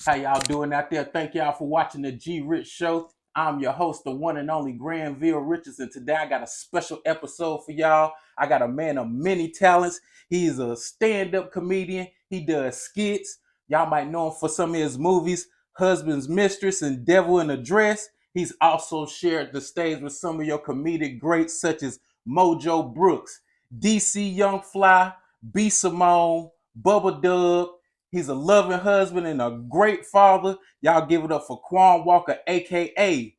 How y'all doing out there? Thank y'all for watching the G Rich Show. I'm your host, the one and only Greenville Richards, and today I got a special episode for y'all. I got a man of many talents. He's a stand-up comedian. He does skits. Y'all might know him for some of his movies, Husband's Mistress and Devil in a Dress. He's also shared the stage with some of your comedic greats such as Mojo Brooks, DC Young Fly, B. Simone, Bubba Dub. He's a loving husband and a great father. Y'all give it up for Quan Walker, aka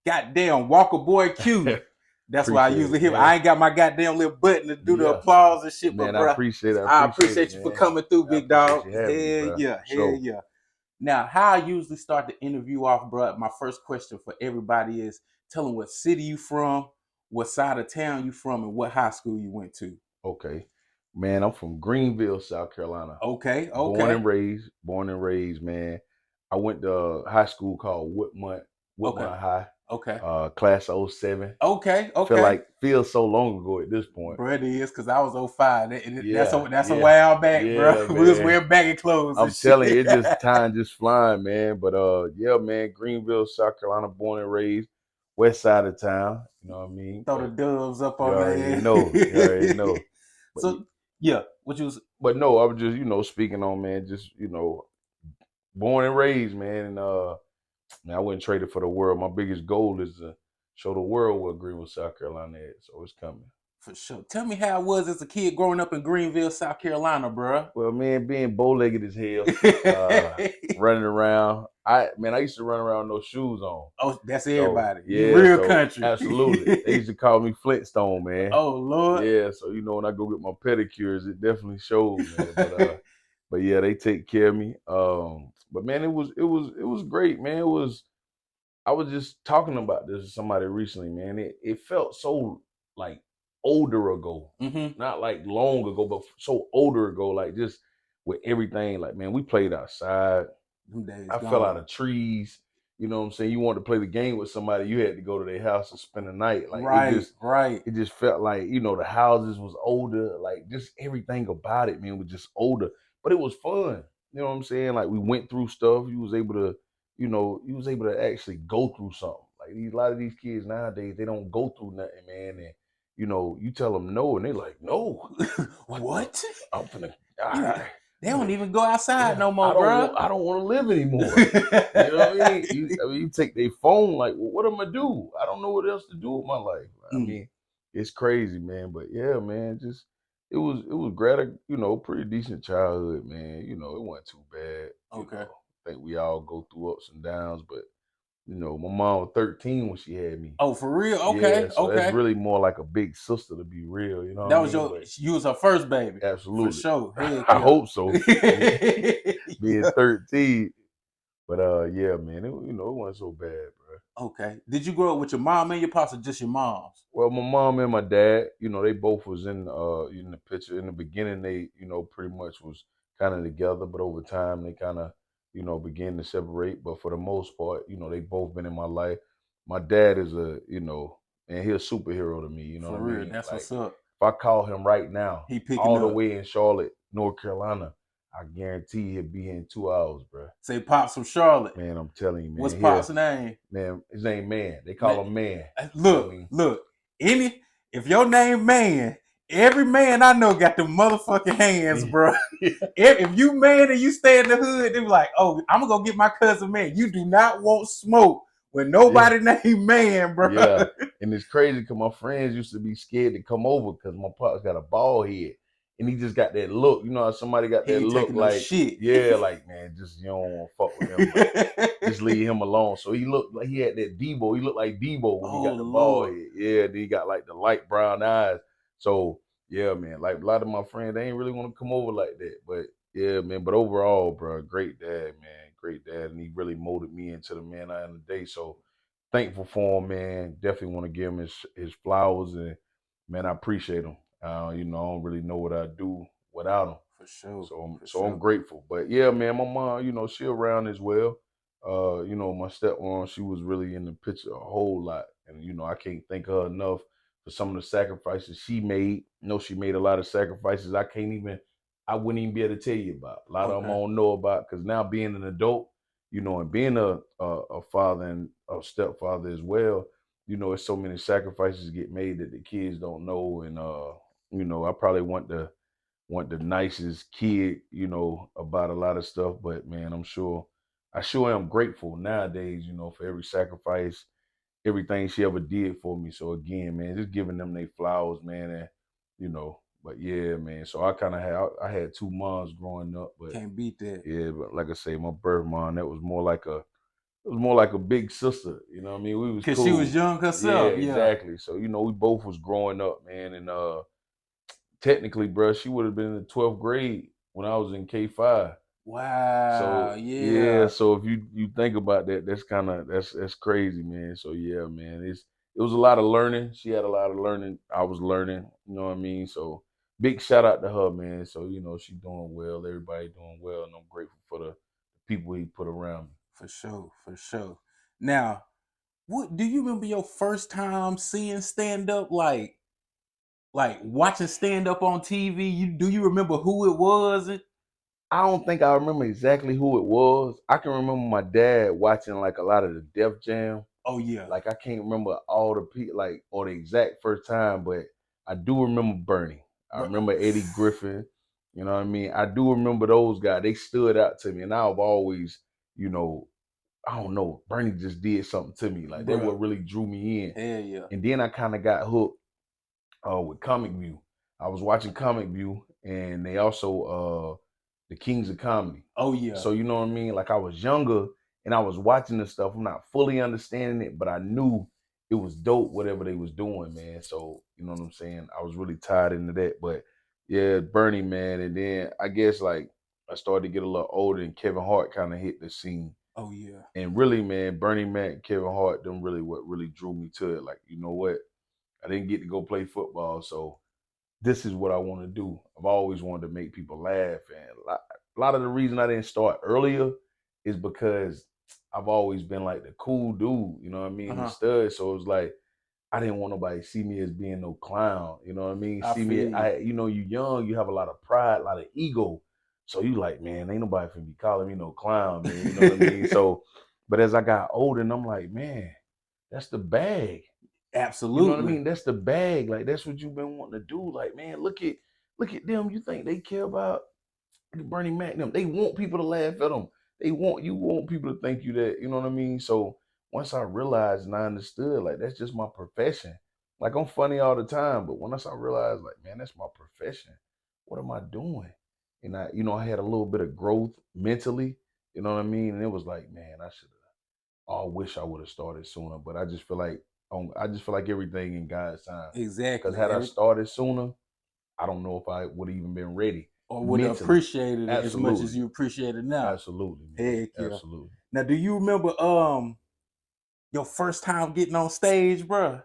goddamn Walker Boy Q. That's why I usually hear. I ain't got my goddamn little button to do the applause and shit, man, but bro, I appreciate you for coming through, big dog. Hell yeah. Yeah. Now, how I usually start the interview off, bro, my first question for everybody is tell them what city you from, what side of town you from, and what high school you went to. Okay. Man, I'm from Greenville, South Carolina. Okay. Born and raised, man. I went to a high school called Whitmont High. Okay. Class of 07. Okay. Feels so long ago at this point. Bro, it is, because I was 05. That's a while back, bro. Man. We was wearing baggy clothes. I'm telling you, time just flying, man. But yeah, man, Greenville, South Carolina, born and raised, west side of town. You know what I mean? Throw the doves up on there. You already know. But, so yeah, what you was. But no, I was just speaking on, man. Just born and raised, man. And man, I wouldn't trade it for the world. My biggest goal is to show the world what Greenville, South Carolina is. So it's coming. For sure. Tell me how it was as a kid growing up in Greenville, South Carolina, bro. Well, man, being bow-legged as hell, running around. I used to run around with no shoes on. Oh, that's everybody. Yeah, real country. Absolutely. They used to call me Flintstone, man. Oh, Lord. Yeah, so when I go get my pedicures, it definitely shows, man. But yeah, they take care of me. But man, it was great, man. I was just talking about this with somebody recently, man. It felt so like older ago, not like long ago, but so older ago, like just with everything. Like, man, we played outside. I fell out of trees. You know what I'm saying? You wanted to play the game with somebody, you had to go to their house and spend the night. Like, It just felt like, the houses was older. Like, just everything about it, man, was just older. But it was fun. You know what I'm saying? Like, we went through stuff. You was able to actually go through something. Like, a lot of these kids nowadays, they don't go through nothing, man. And you tell them no, and they like, no. What? I'm finna. They don't even go outside no more, bro. I don't want to live anymore. You know what I mean? You take their phone, like, well, what am I do? I don't know what else to do with my life. I mean, it's crazy, man. But yeah, man, just it was great. Pretty decent childhood, man. It wasn't too bad. Okay. I think we all go through ups and downs, but my mom was 13 when she had me. Oh, for real? Okay. Yeah, so that's really more like a big sister, to be real. You know, that was you was her first baby. Absolutely, for sure. I hope so. Being 13, but yeah, man, it wasn't so bad, bro. Okay. Did you grow up with your mom and your pops, or just your moms? Well, my mom and my dad, they both was in the picture. In the beginning, they pretty much was kind of together, but over time they kind of began to separate. But for the most part, they both been in my life. My dad is and he's a superhero to me. You know what I mean? That's what's up. If I call him right now, he picking all up. the way in Charlotte, North Carolina, I guarantee he'll be here in 2 hours, bro. Say Pops from Charlotte. Man, I'm telling you, man. What's Pops' name? Man, his name Man. They call him Man. Look. If your name Man, every man I know got the motherfucking hands, bro. If you man and you stay in the hood, they be like, oh, I'm gonna go get my cousin Man. You do not want smoke with nobody named Man, bro. Yeah, and it's crazy because my friends used to be scared to come over because my pops got a bald head. And he just got that look. You know how somebody got that look like, shit. Yeah, like, man, just you don't want to fuck with him. Like, just leave him alone. So he looked like he had that Debo. He looked like Debo when he got the bald head. Yeah, then he got like the light brown eyes. So yeah, man, like a lot of my friends, they ain't really want to come over like that. But yeah, man. But overall, bro, great dad, man, great dad, and he really molded me into the man I am today. So thankful for him, man. Definitely want to give him his flowers, and man, I appreciate him. I don't really know what I'd do without him. For sure. So I'm grateful. But yeah, man, my mom, she around as well. My stepmom, she was really in the picture a whole lot. And, I can't thank her enough for some of the sacrifices she made. She made a lot of sacrifices I I wouldn't even be able to tell you about. A lot of them I Okay. don't know about because now being an adult, and being a father and a stepfather as well, it's so many sacrifices get made that the kids don't know. And I probably want the nicest kid, about a lot of stuff. But man, I sure am grateful nowadays, for every sacrifice, everything she ever did for me. So again, man, just giving them their flowers, man, and but yeah, man. So I had two moms growing up, but Can't beat that. yeah, but like I say, my birth mom, that was more like a big sister. You know what I mean? We was Cause she was cool. young Yeah, herself. Yeah. exactly. So we both was growing up, man, and technically, bro, she would have been in the 12th grade when I was in K5. Wow. So yeah, Yeah. so if you think about that, that's crazy, man. So yeah, man, it was a lot of learning. She had a lot of learning. I was learning, you know what I mean? So big shout out to her, man. So she doing well, everybody doing well, and I'm grateful for the people he put around me. For sure. For sure. Now, what do you remember your first time seeing stand up? Like watching stand up on TV. Do you remember who it was? I don't think I remember exactly who it was. I can remember my dad watching like a lot of the Def Jam. Oh yeah. Like I can't remember all the people, like, or the exact first time, but I do remember Bernie. I Bro, remember Eddie Griffin. You know what I mean? I do remember those guys. They stood out to me, and I've always, you know, I don't know, Bernie just did something to me. Like that bro. what really drew me in. Hell yeah. And then I kind of got hooked with Comic View. I was watching Comic View, and they also the Kings of Comedy. Oh yeah. So you know what I mean? Like I was younger and I was watching this stuff. I'm not fully understanding it, but I knew it was dope, whatever they was doing, man. So you know what I'm saying? I was really tied into that. But yeah, Bernie, man. And then I guess like I started to get a little older and Kevin Hart kind of hit the scene. Oh yeah. And really, man, Bernie Mac, Kevin Hart, them really what really drew me to it. Like, you know what? I didn't get to go play football, so this is what I want to do. I've always wanted to make people laugh, and a lot of the reason I didn't start earlier is because I've always been like the cool dude, you know what I mean, the Uh-huh. stud. So it was like I didn't want nobody to see me as being no clown, you know what I mean? I See me, feel you. you young, you have a lot of pride, a lot of ego, so you like, man, ain't nobody finna be calling me no clown, man. You know what I mean? So, but as I got older, and I'm like, man, that's the bag. You know what I Absolutely. mean? That's the bag. Like that's what you've been wanting to do. Like, man, look at them. You think they care about Bernie Mac? Them? They want people to laugh at them. You want people to think you that. You know what I mean? So once I realized and I understood, like that's just my profession. Like I'm funny all the time, but once I realized, like, man, that's my profession. What am I doing? And I had a little bit of growth mentally. You know what I mean? And it was like, man, I should have. I wish I would have started sooner, but I just feel like everything in God's time. Because Exactly. had I started sooner, I don't know if I would have even been ready Or would have mentally. appreciated it as much as Absolutely, you appreciate it now. absolutely, man, Heck yeah. absolutely. Now, do you remember your first time getting on stage, bro?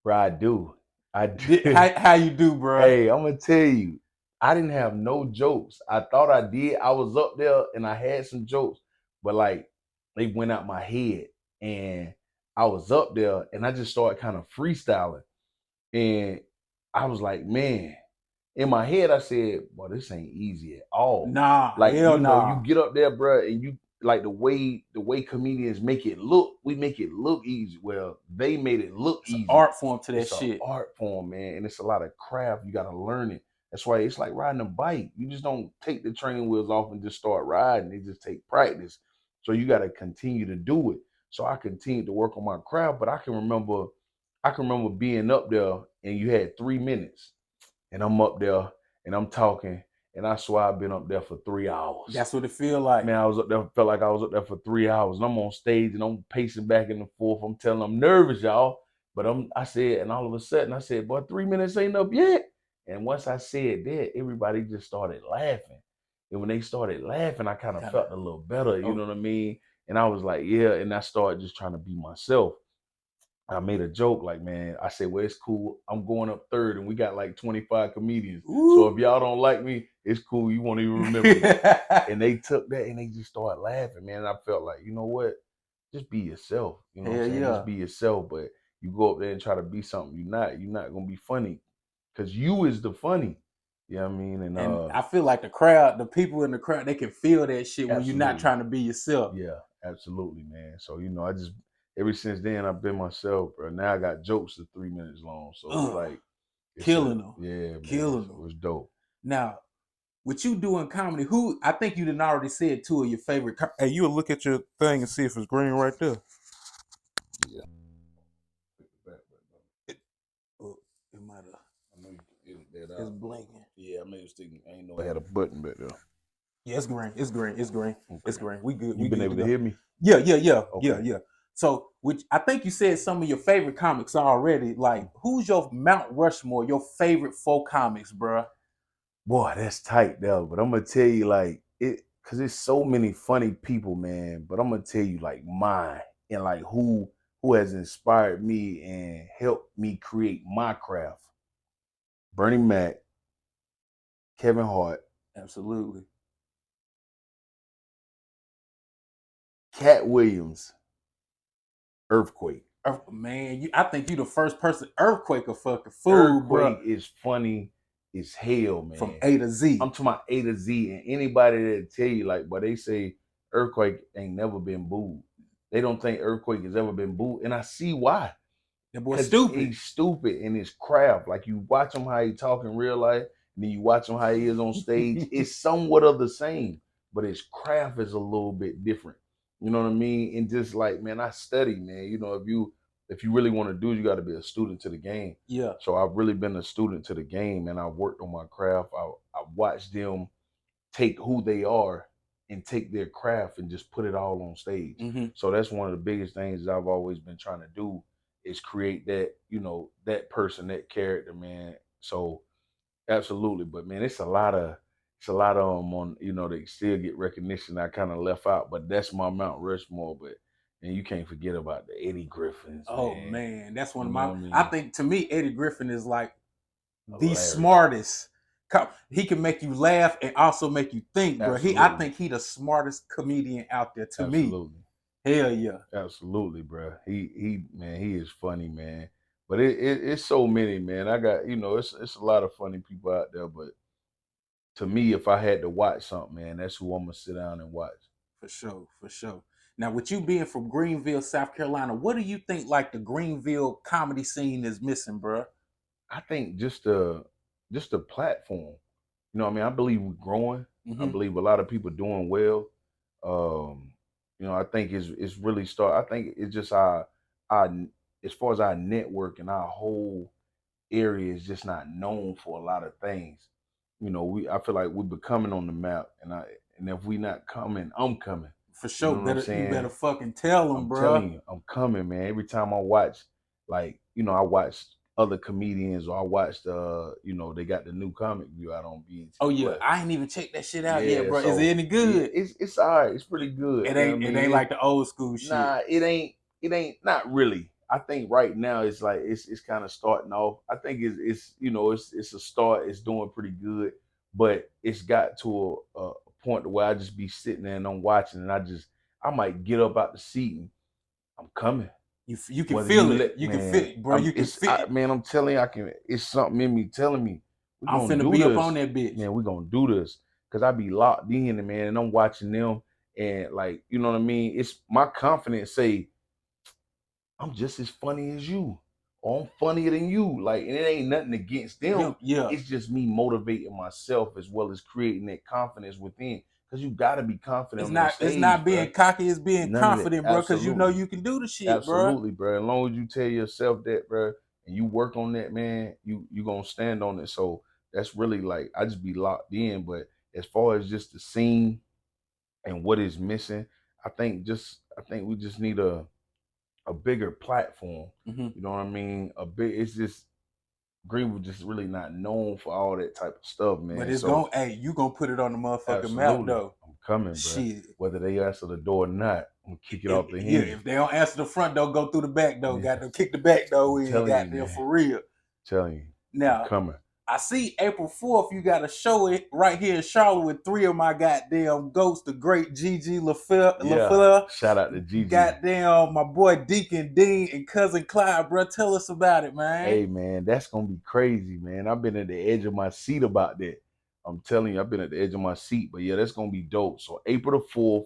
Bro, I do, I How do. how you do, bro? Hey, I'm gonna tell you, I didn't have no jokes. I thought I did. I was up there and I had some jokes, but like they went out my head, and I was up there and I just started kind of freestyling. And I was like, man, in my head, I said, well, this ain't easy at all. Nah, Like, hell you nah. get up there, bro, and you like the way comedians make it look, we make it look easy. Well, they made it look It's an easy. art form to that It's an shit. art form, man, and it's a lot of craft. You gotta learn it. That's why it's like riding a bike. You just don't take the training wheels off and just start riding. It just take practice. So you gotta continue to do it. So I continued to work on my craft, but I can remember being up there and you had 3 minutes and I'm up there and I'm talking and I swear I've been up there for 3 hours. That's what it feel like. Man, I was up there, felt like I was up there for 3 hours. And I'm on stage and I'm pacing back and forth. I'm telling them I'm nervous, y'all. But I said, and all of a sudden I said, boy, 3 minutes ain't up yet. And once I said that, everybody just started laughing. And when they started laughing, I kind of Kind of. felt a little better, you Oh, know what I mean? And I was like, yeah. And I started just trying to be myself. I made a joke like, man, I said, well, it's cool. I'm going up third and we got like 25 comedians. So if ooh. y'all don't like me, it's cool. You won't even remember me. And they took that and they just started laughing, man. And I felt like, you know what? Just be yourself. You know what I'm Hell saying? Just yeah. be yourself. But you go up there and try to be something you're not gonna be funny. Cause you is the funny. You know what I mean? And I feel like the crowd, the people in the crowd, they can feel that shit when you're not absolutely. trying to be yourself. Yeah, absolutely, man. So, I just ever since then I've been myself, bro. Now I got jokes that's 3 minutes long. So it's like killing them. yeah, man. Killing So them. it's dope. Now, with you doing comedy, who I think you done already said two of your favorite. Hey, you'll look at your thing and see if it's green right there. Yeah. It might have. I know you can that It's blinking. Yeah, I made a mistake. I ain't know I had a button back there. Yeah, it's green. It's green. It's green. Okay. It's green. We good. You been able to hear me? Yeah. Okay. Yeah. So, which I think you said some of your favorite comics already. Like, who's your Mount Rushmore? Your favorite 4 comics, bruh? Boy, that's tight though. But I'm gonna tell you like it, cause there's so many funny people, man. But I'm gonna tell you like mine and like who has inspired me and helped me create my craft. Bernie Mac, Kevin Hart, Absolutely. Cat Williams, Earthquake. Man, I think you the first person Earthquake a fucking fool, Earthquake bro. is funny as hell, man. From A to Z. I'm talking about A to Z, and anybody that tell you like, but they say Earthquake ain't never been booed. They don't think Earthquake has ever been booed, and I see why. That boy stupid. He's stupid in his craft. Like you watch him how he talk in real life, and then you watch him how he is on stage. It's somewhat of the same, but his craft is a little bit different. You know what I mean? And just like, man, I study, man. If you really want to do it, you got to be a student to the game. Yeah. So I've really been a student to the game, and I've worked on my craft. I watched them take who they are and take their craft and just put it all on stage. Mm-hmm. So that's one of the biggest things that I've always been trying to do is create that, that person, that character, man. So absolutely. But man, it's a lot of them on, they still get recognition. I kind of left out, but that's my Mount Rushmore. But and you can't forget about the Eddie Griffins. Oh man, that's one of You know my. what I mean? I think to me, Eddie Griffin is like the Hilarious. smartest. He can make you laugh and also make you think, bro. Absolutely. I think he the smartest comedian out there to me. Absolutely. Hell yeah. Absolutely, bro. He man, he is funny, man. But it's so many, man. I got, it's a lot of funny people out there, but to me, if I had to watch something, man, that's who I'm gonna sit down and watch. For sure. Now, with you being from Greenville, South Carolina, what do you think like the Greenville comedy scene is missing, bro? I think just a platform. I believe we're growing. Mm-hmm. I believe a lot of people doing well. I think it's really I think it's just our as far as our network and our whole area is just not known for a lot of things. I feel like we're becoming on the map, and if we not coming, I'm coming. For sure. You better fucking tell them, bro. I'm telling you, I'm coming, man. Every time I watch, like, I watch other comedians, or I watched they got the new Comic View out on BET. Oh yeah, I ain't even checked that shit out yet, bro. So, is it any good? It's all right. It's pretty good. It ain't like the old school shit. Nah, it ain't not really. I think right now it's like it's kind of starting off. I think it's a start. It's doing pretty good, but it's got to a point where I just be sitting there and I'm watching, and I might get up out the seat and I'm coming. You can feel it. You can feel it, bro. You can feel it. Man, I'm telling you, I can. It's something in me telling me I'm finna be up on that bitch. Man, we're gonna do this because I be locked in, man, and I'm watching them, and like, you know what I mean. It's my confidence say I'm just as funny as you, or I'm funnier than you. Like, and it ain't nothing against them. Yeah. It's just me motivating myself as well as creating that confidence within. Because you got to be confident. It's not being cocky. It's being confident, bro. Because you know you can do the shit, absolutely, bro. As long as you tell yourself that, bro, and you work on that, man, you gonna stand on it. So that's really like I just be locked in. But as far as just the scene and what is missing, I think we just need a bigger platform. Mm-hmm. You know what I mean? It's just Greenville just really not known for all that type of stuff, man. But you gonna put it on the motherfucking map though. I'm coming, bro. Shit. Whether they answer the door or not, I'm gonna kick it off the hinge. Yeah, if they don't answer the front door, go through the back door. Got to kick the back door in. Goddamn, for real. Telling you. Now, I'm coming. I see April 4th, you got a show it right here in Charlotte with three of my goddamn ghosts, the great Gigi Yeah, LaFleur, shout out to Gigi. goddamn my boy Deacon Dean and cousin Clyde, bro. Tell us about it, man. Hey man, that's gonna be crazy, man. I've been at the edge of my seat about that. I'm telling you, I've been at the edge of my seat. But yeah, that's gonna be dope. So April the 4th,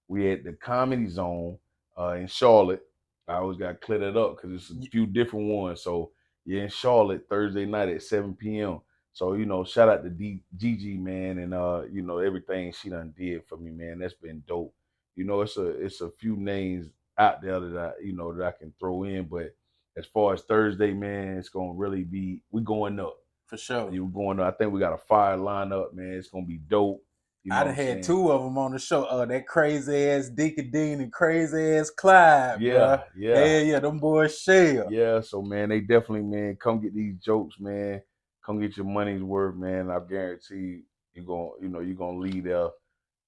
we at the Comedy Zone in Charlotte. I always got to clear that up because it's a few different ones. So yeah, in Charlotte, Thursday night at 7 p.m. So, shout out to Gigi, man, and everything she done did for me, man. That's been dope. It's a few names out there that I can throw in, but as far as Thursday, man, it's gonna really be we going up. For sure. You going up. I think we got a fire lineup, man. It's gonna be dope. You know I what done I'm had saying? two of them on the show. That crazy ass Deacon Dean and crazy ass Clyde, bro. Yeah, them boys share. Yeah, so man, they definitely, man, come get these jokes, man. Come get your money's worth, man. I guarantee you're gonna leave there.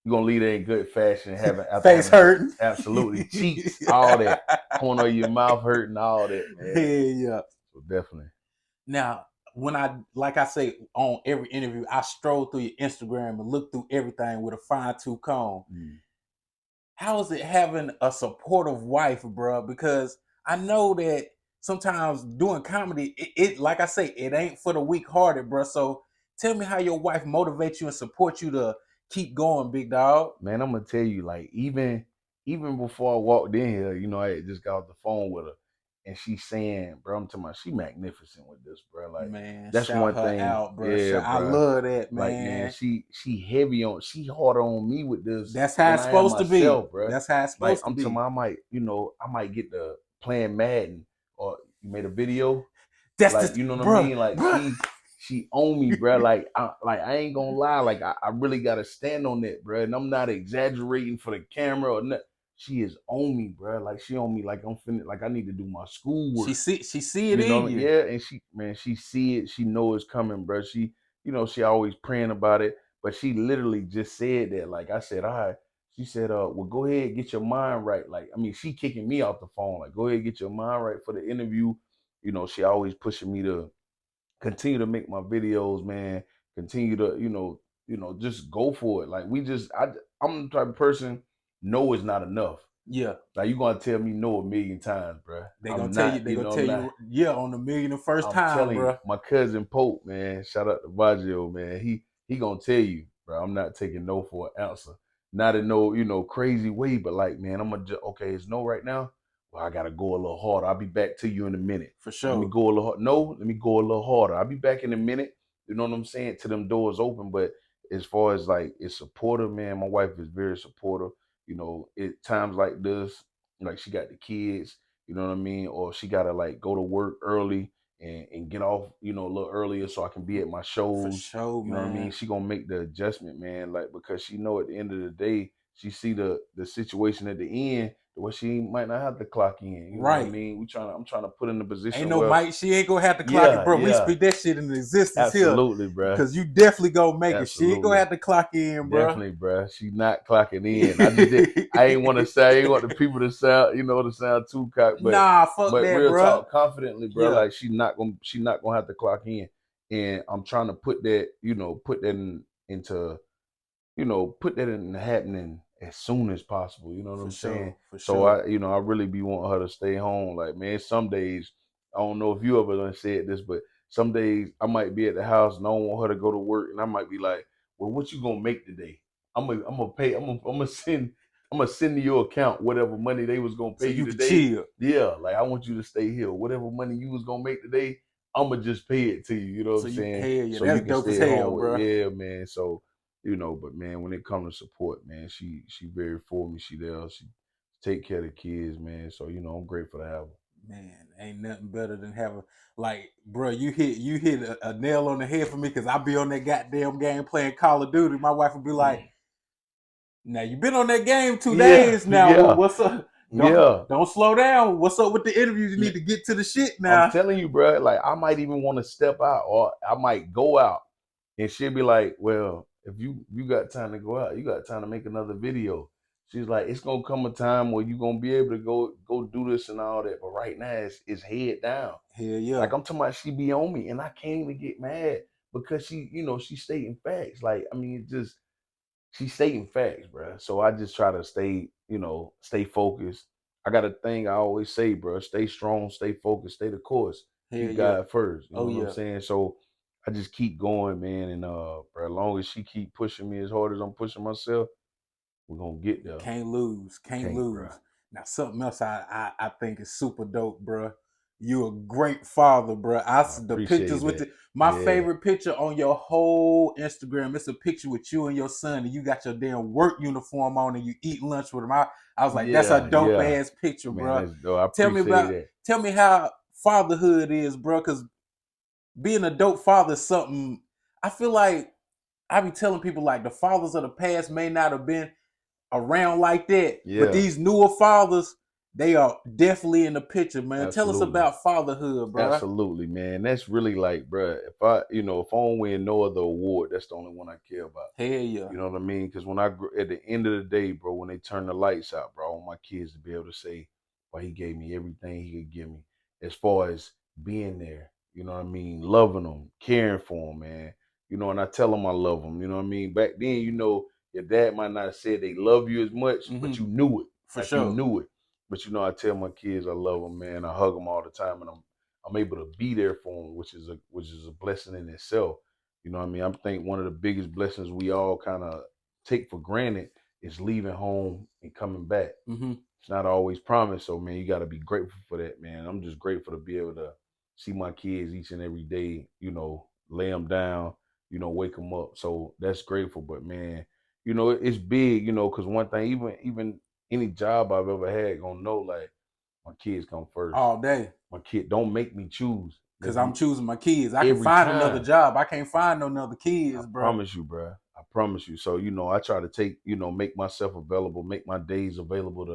You're gonna leave there in good fashion, Face hurting. Absolutely. Cheeks, all that. Corner of your mouth hurting, all that, man. Yeah. So definitely. Now, like I say, on every interview, I stroll through your Instagram and look through everything with a fine-tooth comb. How is it having a supportive wife, bro? Because I know that sometimes doing comedy, it like I say, it ain't for the weak-hearted, bro. So tell me how your wife motivates you and supports you to keep going, big dog. Man, I'm gonna tell you, like, even before I walked in here, I had just got off the phone with her, and she's saying, bro, I'm talking about she magnificent with this, bro. Like, Man, that's shout one her thing. out, bro. Yeah, I bro. love that, man. Like, man, she harder on me with this. That's how it's supposed to be, bro. That's how it's Like, supposed to I'm be. talking about, I might get the playing Madden, or you made a video. That's like, you know what I mean? Like, she own me, bro. Like I ain't gonna lie. Like, I really gotta stand on that, bro. And I'm not exaggerating for the camera or nothing. She is on me, bro. Like, she on me like I'm finna, like I need to do my schoolwork. She see it in you. Yeah, and she see it. She know it's coming, bro. She always praying about it. But she literally just said that. Like, I said, all right. She said, well, go ahead, get your mind right. Like, I mean, she kicking me off the phone. Like, go ahead, get your mind right for the interview. She always pushing me to continue to make my videos, man. Continue to, just go for it. Like, I'm the type of person, no is not enough. Yeah. Like, you gonna tell me no a million times, bro. They gonna tell you, yeah, on the million the first time, bro. You, my cousin Pope, man, shout out to Baggio, man. He gonna tell you, bro, I'm not taking no for an answer. Not in no, crazy way, but like, man, I'm gonna okay, it's no right now. Well, I gotta go a little harder. I'll be back to you in a minute. For sure. Let me go a little let me go a little harder. I'll be back in a minute. You know what I'm saying? Till them doors open. But as far as like, it's supportive, man. My wife is very supportive. At times like this, like, she got the kids, you know what I mean? Or she gotta like go to work early and get off, a little earlier so I can be at my shows. For sure, you know what I mean? She gonna make the adjustment, man. Like, because she know at the end of the day, she see the situation at the end where she might not have to clock in. You know what I mean? I'm trying to put in the position. Ain't no Mike, she ain't gonna have to clock it, bro. We speak that shit into existence. Absolutely, bro. Because you definitely gonna make it. She ain't gonna have to clock in, bro. Definitely, bro. She not clocking in. I ain't want the people to sound, to sound too cocky. But nah, fuck but that, real bro. talk, confidently, bro. Yeah. Like, she not gonna have to clock in. And I'm trying to put that, put that into, put that in happening as soon as possible. You know what I'm saying? For so sure. I really be wanting her to stay home. Like, man, some days, I don't know if you ever done said this, but some days I might be at the house and I don't want her to go to work, and I might be like, well, what you gonna make today? I'm gonna pay. I'm gonna send to your account whatever money they was gonna pay so you today. Chill. Yeah, like, I want you to stay here. Whatever money you was gonna make today, I'm gonna just pay it to you. You know what I'm saying? Hell yeah, so that's you can dope stay as at hell, home bro. Yeah, man. So, but man, when it comes to support, man, she very for me. She there. She take care of the kids, man. So, I'm grateful to have her. Man, ain't nothing better than having, like, bro, you hit a nail on the head for me, because I be on that goddamn game playing Call of Duty. My wife would be like, now you been on that game 2 days now. Yeah. What's up? Don't slow down. What's up with the interviews? You need to get to the shit now. I'm telling you, bro. Like, I might even want to step out, or I might go out, and she'll be like, well, if you got time to go out, you got time to make another video. She's like, it's gonna come a time where you're gonna be able to go do this and all that. But right now, it's head down. Hell yeah. Like, I'm talking about, she be on me, and I can't even get mad because she's stating facts. Like, I mean, it just she's stating facts, bro. So I just try to stay focused. I got a thing I always say, bro: stay strong, stay focused, stay the course, Hell keep yeah. God first. You know Oh what I'm yeah. saying? So I just keep going, man. And bro, as long as she keep pushing me as hard as I'm pushing myself, we're gonna get there. Can't lose. We Can't can't, bro. lose. Now something else I think is super dope, bro. You a great father, bro. I I see the pictures appreciate with that. my Yeah, favorite picture on your whole Instagram. It's a picture with you and your son, and you got your damn work uniform on, and you eat lunch with him. I was like, that's a yeah, dope yeah. ass picture, Man, bro. that's dope. I Tell me appreciate about, that. tell me how fatherhood is, bro. Because being a dope father is something I feel like I be telling people like the fathers of the past may not have been around like that. But Yeah, these newer fathers, they are definitely in the picture, man. Tell us absolutely. about fatherhood, bro. Absolutely, man. That's really like, bruh, if I don't win no other award, that's the only one I care about. Hell yeah. You know what I mean? Because at the end of the day, bro, when they turn the lights out, bro, I want my kids to be able to say, well, he gave me everything he could give me as far as being there. You know what I mean? Loving them, caring for them, man. And I tell them I love them. You know what I mean? Back then, your dad might not have said they love you as much, but Hmm. you knew it. For Like, you sure. knew it. But I tell my kids I love them, man. I hug them all the time, and I'm able to be there for them, which is a blessing in itself. You know what I mean? I think one of the biggest blessings we all kind of take for granted is leaving home and coming back. Hmm. It's not always promised, so man, you got to be grateful for that, man. I'm just grateful to be able to see my kids each and every day. Lay them down, wake them up. So that's grateful. But man, it's big. Because one thing, even any job I've ever had, gonna know like my kids come first. All day. My kid don't make me choose. Cause Make I'm me choosing my kids. I can every find another time. job. I can't find no other I kids, bro. promise you, bro. I promise you. So, I try to make myself available, make my days available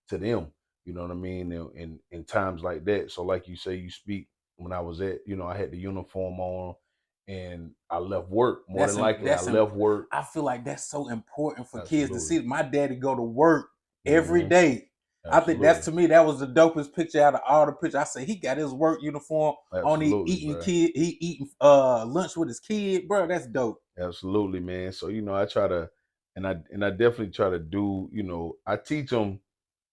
to them. You know what I mean? In times like that. So, like you say, you speak when I was I had the uniform on and I left work. More That's than likely, I that's left work. I feel like that's so important for kids to Absolutely. see. My daddy go to work every Hmm. day. I think that's Absolutely. to me that was the dopest picture out of all the pictures. I say he got his work uniform on. He Absolutely, eating bro. kid. He eating lunch with his kid, bro. That's dope. Absolutely, man. So, I try to, and I definitely try to do, I teach them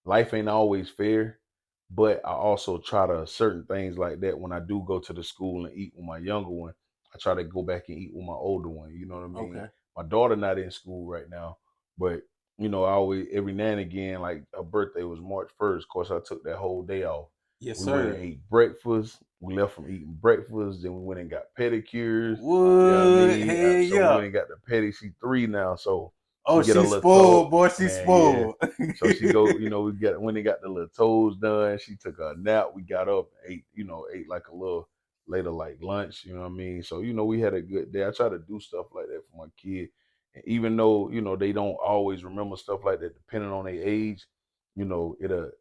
life ain't always fair, but I also try to certain things like that when I do go to the school and eat with my younger one. I try to go back and eat with my older one. You know what I mean? Okay. My daughter not in school right now, but I always every now and again, like her birthday was March 1st. Of course, I took that whole day off. Yes, We went and sir. ate breakfast. We left from eating breakfast. Then we went and got pedicures. You know what I What? mean? Hell So we yeah. went and got the pedi. She 3 now, so she Oh, get a she's little toe. spoiled, boy. She's Man, yeah. spoiled. So she go, we got when they got the little toes done. She took a nap. We got up, ate like a little later, like lunch. You know what I mean? So we had a good day. I try to do stuff like that for my kid, and even though they don't always remember stuff like that, depending on their age, it'll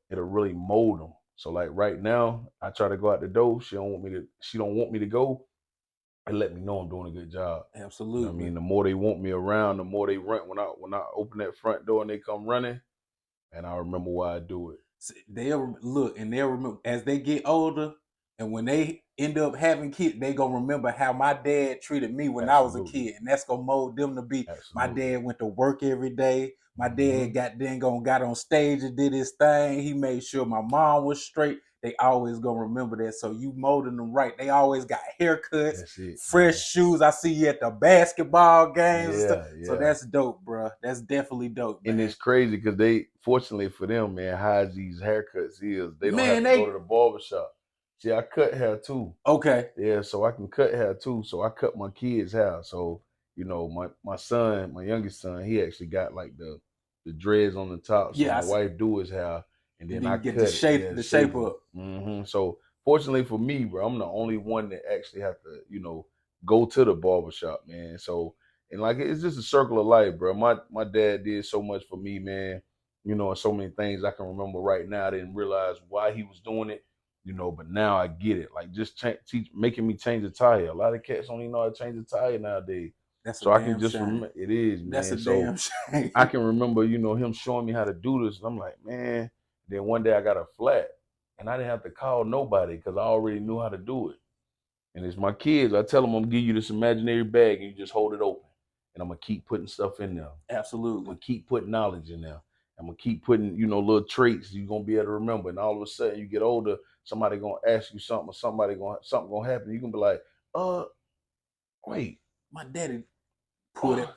really mold them. So like right now, I try to go out the door. She don't want me to go, and let me know I'm doing a good job. You know what I Absolutely. mean? The more they want me around, the more they run. When I open that front door and they come running, and I remember why I do it. They'll look and they'll remember as they get older, and when they end up having kids, they gonna remember how my dad treated me when I was a Absolutely. kid, and that's gonna mold them to be. My Absolutely. dad went to work every day. My dad Hmm. got on stage and did his thing. He made sure my mom was straight. They always gonna remember that. So you molding them right. They always got haircuts, That's it, fresh man. shoes. I see you at the basketball games and stuff. Yeah, So yeah. that's dope, bro. That's definitely dope, And man. it's crazy because fortunately for them, man, how these haircuts is, they don't have Man, to go to they the barber shop. See, I cut hair too. okay. Yeah, so I can cut hair too. So I cut my kids' hair. So, my son, my youngest son, he actually got like the dreads on the top. So my Yes, wife do his hair and and then then I you get cut it. Yeah, the shape shape them. up. So fortunately for me, bro, I'm the only one that actually have to, go to the barber shop, man. So and like it's just a circle of life, bro. My dad did so much for me, man. And so many things I can remember right now. I didn't realize why he was doing it, but now I get it. Like just making me change a tire. A lot of cats don't even know how to change a tire nowadays. That's a So I can damn just shame. remember it is, That's a man. So damn I shame. can remember, him showing me how to do this. And I'm like, man. Then one day I got a flat and I didn't have to call nobody because I already knew how to do it. And it's my kids. I tell them I'm gonna give you this imaginary bag and you just hold it open. And I'm gonna keep putting stuff in there. I'm Absolutely. gonna keep putting knowledge in there. I'm gonna keep putting, little traits you're gonna be able to remember. And all of a sudden you get older, somebody gonna ask you something or something gonna happen. You're gonna be like, wait, My daddy put it.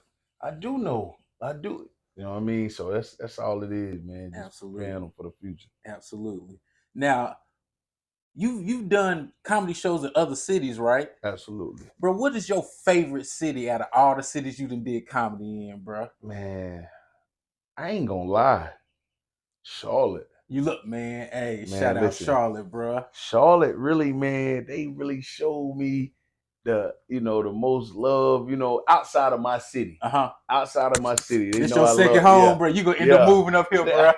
I do know. I do. You know what I mean? So that's all it is, man. Just Absolutely. preparing them for the future. Absolutely. Now, you've done comedy shows in other cities, right? Absolutely. Bro, what is your favorite city out of all the cities you done did comedy in, bro? Man, I ain't gonna lie. Charlotte. You look, man. Hey, Man, shout out listen. Charlotte, bro. Charlotte, really, man. They really showed me the most love. Outside of my city. Outside of my city. They This know your I second love, home, bro. You gonna end up moving up here, bro.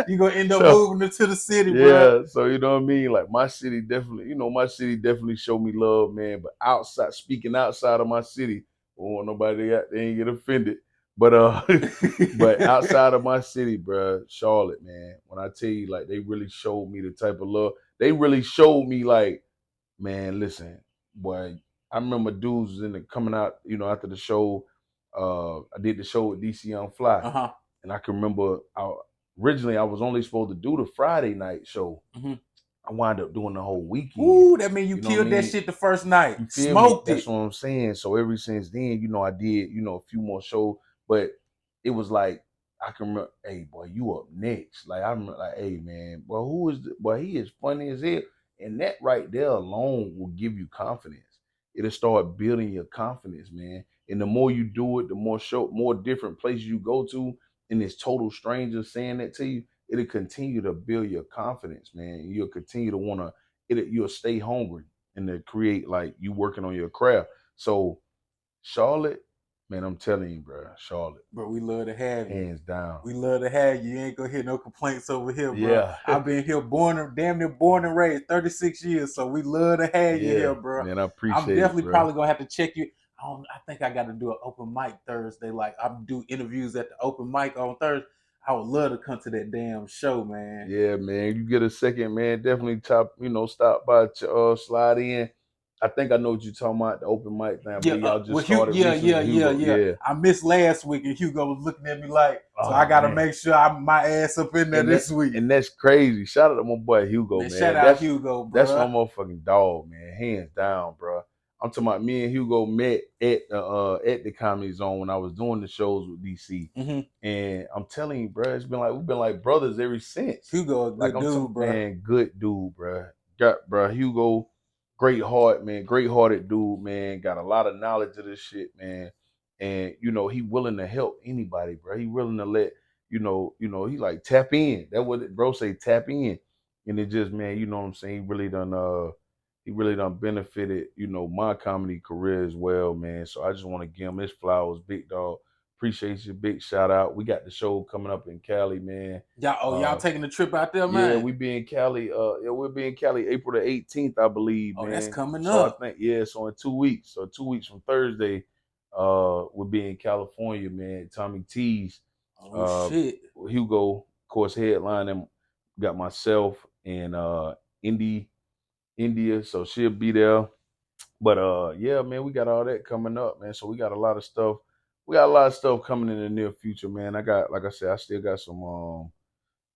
You gonna end up moving into the city, bro. Yeah, so you know what I mean? Like my city definitely showed me love, man. But speaking outside of my city, I don't want nobody they ain't get offended. But but outside of my city, bro, Charlotte, man. When I tell you, like, they really showed me the type of love. They really showed me, like, man, listen, boy. I remember dudes was coming out, after the show. I did the show with DC Young Fly, and I can remember originally I was only supposed to do the Friday night show. I wound up doing the whole weekend. Ooh, that mean you killed that shit the first night. You feel Smoked me? it. That's what I'm saying. So ever since then, I did, a few more shows, but it was like I can remember, hey boy, you up next. Like I'm like, hey man, well, who is boy, he is funny as hell. And that right there alone will give you confidence. It'll start building your confidence, man. And the more you do it, the more different places you go to, and it's total strangers saying that to you, it'll continue to build your confidence, man. You'll continue to you'll stay hungry and to create, like, you working on your craft. So Charlotte, man, I'm telling you, bro, Charlotte. Bro, we love to have you. Hands down. We love to have you. You ain't gonna hear no complaints over here, bro. Yeah. I've been here damn near born and raised, 36 years. So we love to have you here, bro. Man, I appreciate I'm definitely it, bro. probably gonna have to check you. I think I got to do an open mic Thursday. Like I do interviews at the open mic on Thursday. I would love to come to that damn show, man. Yeah, man. You get a second, man. Definitely stop by, slide in. I think I know what you're talking about, the open mic thing. Yeah, Y'all just started recently. Yeah. I missed last week, and Hugo was looking at me like, so I got to make sure my ass up in there this week. And that's crazy. Shout out to my boy Hugo, man. Shout out Hugo, bro. That's my motherfucking dog, man. Hands down, bro. I'm talking about me and Hugo met at the Comedy Zone when I was doing the shows with DC. And I'm telling you, bro, we've been like brothers ever since. Hugo, a good dude, bro. Man, good dude, bro. Bro, Hugo, great heart, man. Great hearted dude, man. Got a lot of knowledge of this shit, man. And he willing to help anybody, bro. He willing to let he like tap in. That what bro say, tap in. And it just, man, you know what I'm saying? He really done benefited, my comedy career as well, man. So I just want to give him his flowers, big dog. Appreciate you, big shout out. We got the show coming up in Cali, man. Y'all taking a trip out there, man? Yeah, we be in Cali. We'll be in Cali April the 18th, I believe, man. That's coming up. I think, so in 2 weeks. So 2 weeks from Thursday, we'll be in California, man. Tommy T's. Shit. Hugo, of course, headlining. Got myself and India, so she'll be there. But yeah, man, we got all that coming up, man. So we got a lot of stuff. We got a lot of stuff coming in the near future, man. I got, like I said, I still got some.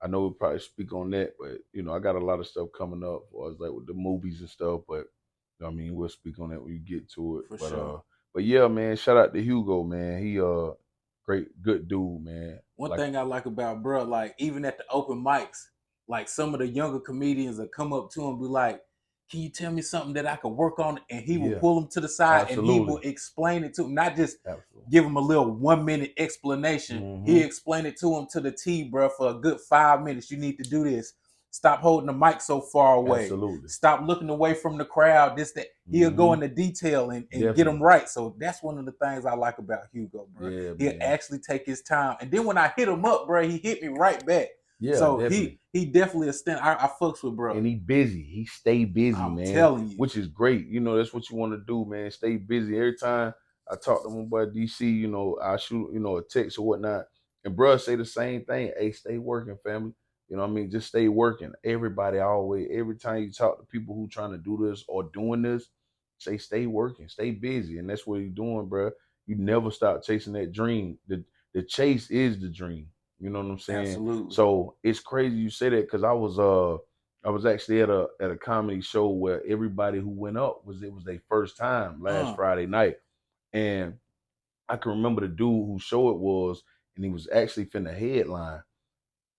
I know we'll probably speak on that, but I got a lot of stuff coming up, as like with the movies and stuff. But I mean, we'll speak on that when you get to it. For sure. But yeah, man, shout out to Hugo, man. He good dude, man. One thing I like about bro, like even at the open mics, like some of the younger comedians will come up to him and be like, can you tell me something that I could work on? And he will pull them to the side and he will explain it to them, not just give them a little 1 minute explanation. He explained it to him to the T, bro, for a good 5 minutes. You need to do this. Stop holding the mic so far away. Absolutely. Stop looking away from the crowd. This, that. He'll go into detail and get them right. So that's one of the things I like about Hugo, bro. Yeah, He'll actually take his time. And then when I hit him up, bro, he hit me right back. Yeah, so he definitely a stand. I fucks with bro. And he busy. He stay busy, man. I'm telling you. Which is great. That's what you want to do, man. Stay busy. Every time I talk to my boy DC, I shoot, a text or whatnot. And bro say the same thing. Hey, stay working, family. You know what I mean? Just stay working. Everybody always, every time you talk to people who trying to do this or doing this, say stay working, stay busy, and that's what you're doing, bro. You never stop chasing that dream. The chase is the dream. You know what I'm saying? Absolutely. So it's crazy you say that because I was actually at a comedy show where everybody who went up was it was their first time last Friday night, and I can remember the dude whose show it was, and he was actually finna headline,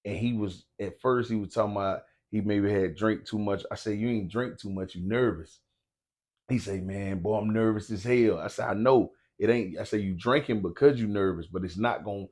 and he was at first he was talking about he maybe had drank too much. I said, you ain't drink too much, you nervous. He say, man, boy, I'm nervous as hell. I said, I know it ain't. I said, you drinking because you nervous, but it's not gonna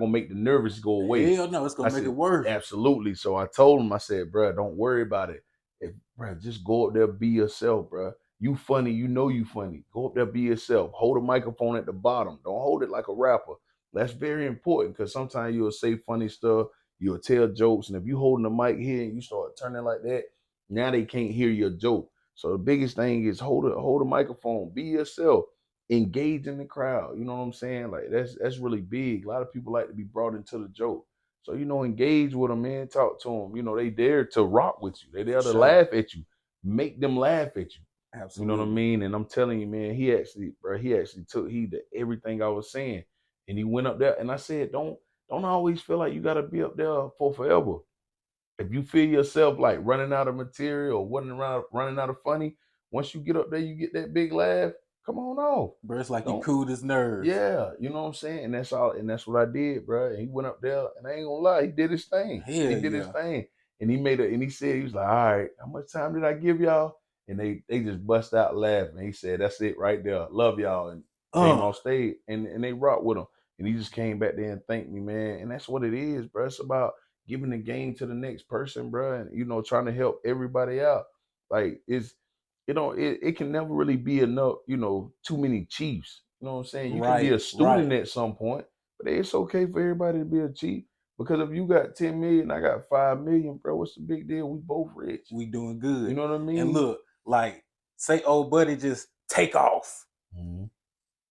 make the nervous go away. Hell no, it's I gonna make it said, worse. absolutely. So I told him, I said, bro, don't worry about it. If bro, just go up there, be yourself, bro. You funny, you know you funny. Go up there, be yourself. Hold a microphone at the bottom. Don't hold it like a rapper. That's very important because sometimes you'll say funny stuff, you'll tell jokes, and if you holding the mic here and you start turning like that, now they can't hear your joke. So the biggest thing is hold a microphone, be yourself, engage in the crowd. You know what I'm saying? Like that's really big. A lot of people like to be brought into the joke. So engage with them, man. Talk to them. They dare to rock with you. They dare to laugh at you. Make them laugh at you. Absolutely. You know what I mean? And I'm telling you, man, he actually took heed to everything I was saying, and he went up there. And I said, don't always feel like you got to be up there for forever. If you feel yourself like running out of material or running out of funny, once you get up there, you get that big laugh. Come on off, bro. It's like you don't. cooled his nerves. Yeah, you know what I'm saying, and that's all, and that's what I did, bro. And he went up there, and I ain't gonna lie, he did his thing. Hell He did his thing, and he said he was like, all right, how much time did I give y'all? And they just bust out laughing. He said, that's it right there. Love y'all, and came on stage, and they rocked with him. And he just came back there and thanked me, man. And that's what it is, bro. It's about giving the game to the next person, bro, and trying to help everybody out. Like it can never really be enough, too many chiefs. You know what I'm saying? You can be a student at some point, but it's okay for everybody to be a chief. Because if you got 10 million, I got 5 million, bro, what's the big deal? We both rich. We doing good. You know what I mean? And look, like, say old buddy just take off. Mm-hmm.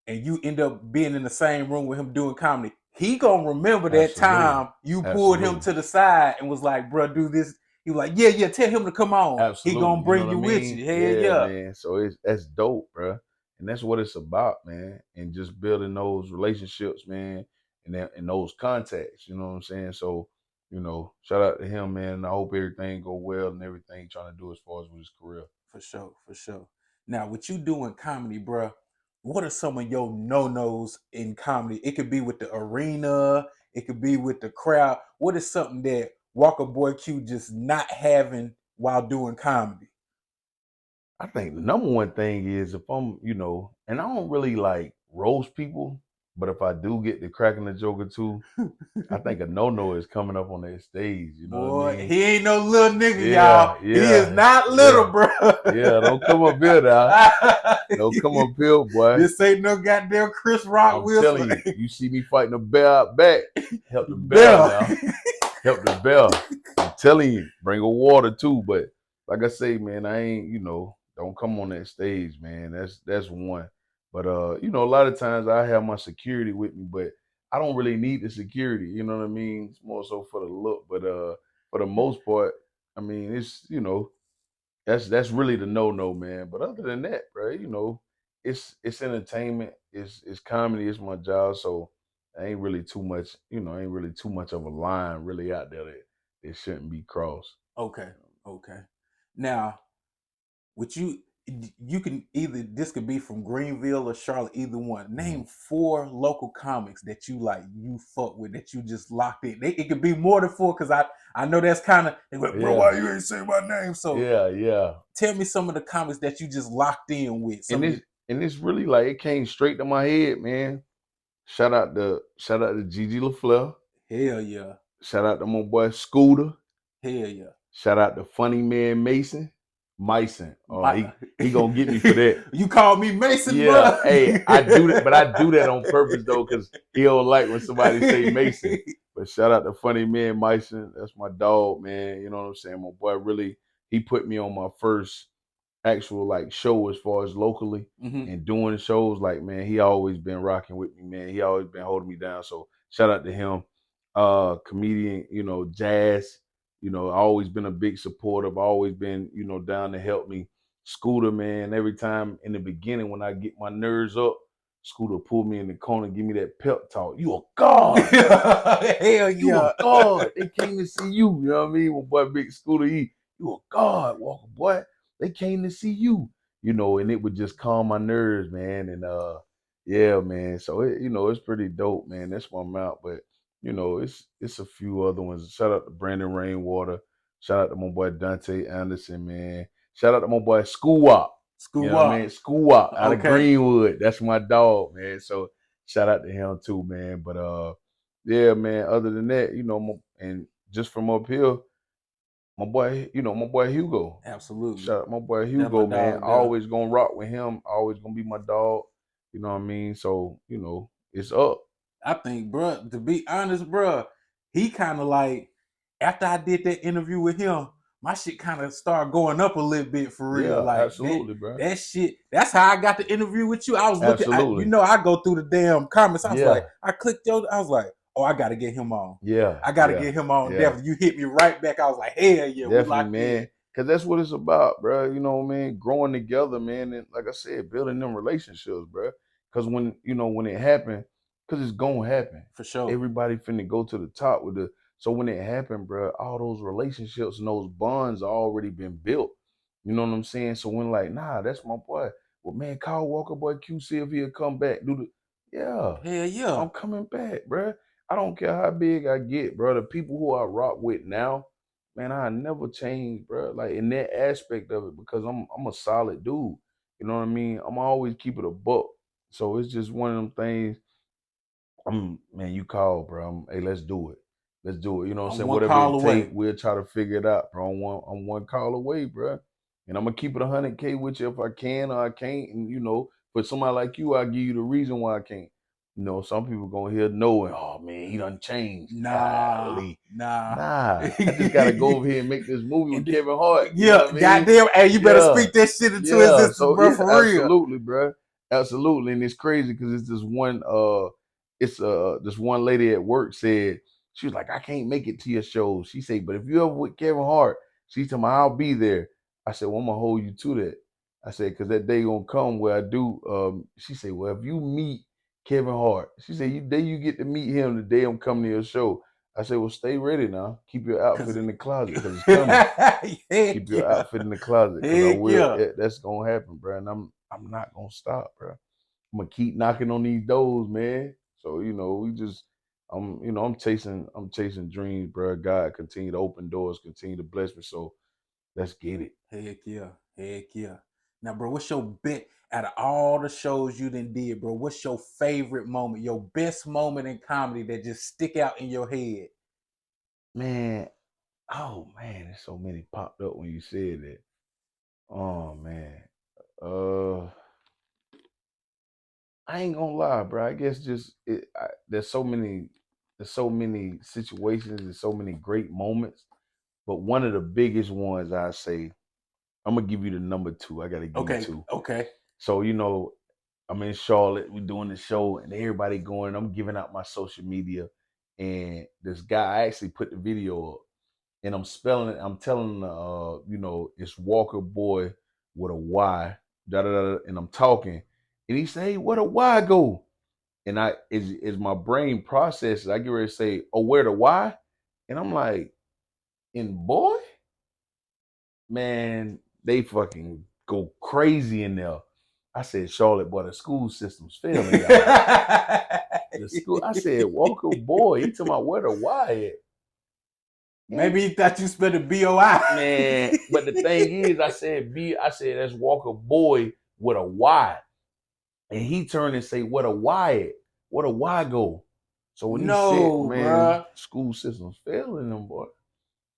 And you end up being in the same room with him doing comedy. He gonna remember that time you pulled him to the side and was like, bro, do this. He was like, yeah, tell him to come on. Absolutely. He gonna bring you with you. Hell yeah, man. So that's dope, bro. And that's what it's about, man. And just building those relationships, man, and those contacts. You know what I'm saying? So, shout out to him, man. And I hope everything go well and everything he's trying to do as far as with his career. For sure. Now, with you doing comedy, bro, what are some of your no-nos in comedy? It could be with the arena, it could be with the crowd. What is something that Walker Boy Q just not having while doing comedy? I think the number one thing is if I'm, and I don't really like roast people, but if I do get to cracking the joke or two, I think a no is coming up on that stage. You know what I mean? He ain't no little nigga, y'all. He is not little, bro. Yeah, don't come up here now. Don't come up here, boy. This ain't no goddamn Chris Rock. I'm telling you, you see me fighting a bear out back. Help the bear now. Help the bear. I'm telling you, bring a water too. But like I say, man, I ain't, don't come on that stage, man. That's one. But a lot of times I have my security with me, but I don't really need the security. You know what I mean? It's more so for the look. But for the most part, I mean, it's that's really the no, man. But other than that, bro, it's entertainment, it's comedy, it's my job. So I ain't really too much, ain't really too much of a line really out there that it shouldn't be crossed. Okay. Now, would you can either this could be from Greenville or Charlotte, either one. Name 4 local comics that you like, you fuck with, that you just locked in. It could be more than 4 because I know that's kind of bro, why you ain't say my name? So yeah. Tell me some of the comics that you just locked in with. And it's really like it came straight to my head, man. Shout out to Gigi LaFleur. Hell yeah. Shout out to my boy Scooter. Hell yeah. Shout out to Funny Man Mason. He gonna get me for that. You call me Mason, yeah, bro. Hey, I do that, but I do that on purpose though, because he don't like when somebody say Mason. But shout out to Funny Man Mason. That's my dog, man. You know what I'm saying? My boy really, he put me on my first actual like show as far as locally and doing shows. Like, man, he always been rocking with me, man. He always been holding me down. So shout out to him. Comedian, Jazz. Always been a big supporter. I've always been, down to help me. Scooter, man, every time in the beginning when I get my nerves up, Scooter pull me in the corner, give me that pep talk. You a god. Hell You a yeah. god. They came to see you. You know what I mean? My boy Big Scooter E, you a god, Walker boy. They came to see you. You know, and it would just calm my nerves, man. And yeah, man. So it's pretty dope, man. That's one mount, but it's a few other ones. Shout out to Brandon Rainwater. Shout out to my boy Dante Anderson, man. Shout out to my boy School Wop. You School know what I mean? up. School Wop out of Okay. Greenwood. That's my dog, man. So shout out to him too, man. But yeah, man. Other than that, and just from up here, my boy Hugo. Absolutely. Shout out my boy That's my Hugo, man. dog there. Always gonna rock with him. Always gonna be my dog. You know what I mean? So, it's up. I think, bruh, to be honest, bruh, he kind of like, after I did that interview with him, my shit kind of started going up a little bit for real. Yeah, Like absolutely, bro. that shit. That's how I got the interview with you. I was looking, Absolutely. I go through the damn comments. I was like, Yeah. I clicked your, I was like, oh, I got to get him on. Yeah. I got to Yeah. get him on. Yeah. Definitely, you hit me right back. I was like, hell yeah, we Definitely, locked in. man. Cause that's what it's about, bro. You know what I mean? Growing together, man. And like I said, building them relationships, bro. Cause when it happened, cause it's gonna happen. For sure. Everybody finna go to the top with the. So when it happened, bro, all those relationships and those bonds already been built. You know what I'm saying? So when like, nah, that's my boy. Well, man, call Walker Boy Q, see if he'll come back. Yeah, Hell yeah. I'm coming back, bro. I don't care how big I get, bro. The people who I rock with now, man, I never change, bro. Like in that aspect of it, because I'm a solid dude. You know what I mean? I'm always keep it a buck. So it's just one of them things. Man, you call, bro. Hey, let's do it. Let's do it. You know what I'm I'm saying? one Whatever call it take, away. we'll try to figure it out, bro. I'm one call away, bro. And I'm gonna keep it 100K with you if I can or I can't. And for somebody like you, I'll give you the reason why I can't. Some people gonna hear no and oh man, he done changed. Nah. Golly. Nah, I just gotta go over here and make this movie with And Kevin Hart. You know yeah, what I mean? goddamn. Hey, you better Yeah, speak that shit into yeah. existence, So bro, yeah, for real. absolutely, bro. Absolutely. And it's crazy because it's this one this one lady at work said, she was like, I can't make it to your show. She said, but if you ever with Kevin Hart, she told me I'll be there. I said, well, I'm gonna hold you to that. I said, because that day gonna come where I do. She said, well, if you meet Kevin Hart, she said, you get to meet him the day I'm coming to your show. I said, well, stay ready now. Keep your outfit in the closet because it's coming. Heck Keep your yeah. outfit in the closet because I Heck will. yeah. That's gonna happen, bro. And I'm not gonna stop, bro. I'm gonna keep knocking on these doors, man. So we just, I'm chasing dreams, bro. God continue to open doors, continue to bless me. So let's get it. Heck yeah. Heck yeah. Now, bro, what's your bet out of all the shows you done did, bro? What's your favorite moment, your best moment in comedy that just stick out in your head? Man, oh man, there's so many popped up when you said that. Oh man. Uh I ain't gonna lie, bro. I guess just there's so many situations and so many great moments. But one of the biggest ones I say, I'm gonna give you the number two. I gotta give you Okay. two. Okay. So I'm in Charlotte. We're doing the show, and everybody going. I'm giving out my social media, and this guy I actually put the video up, and I'm spelling it. I'm telling it's Walker Boy with a Y, da da da, and I'm talking, and he say, hey, "Where the Y go?" And I is my brain processes. I get ready to say, "Oh, where the Y?" And I'm like, "In boy." Man, they fucking go crazy in there. I said, Charlotte, boy, the school system's failing y'all. The school, I said, Walker boy, he talking about where the Y at. Maybe he thought you spelled a BOI. Man, but the thing is, I said that's Walker boy with a Y. And he turned and say, where the Y at? Where the Y go? So when he said, No, man, bro. school system's failing them, boy.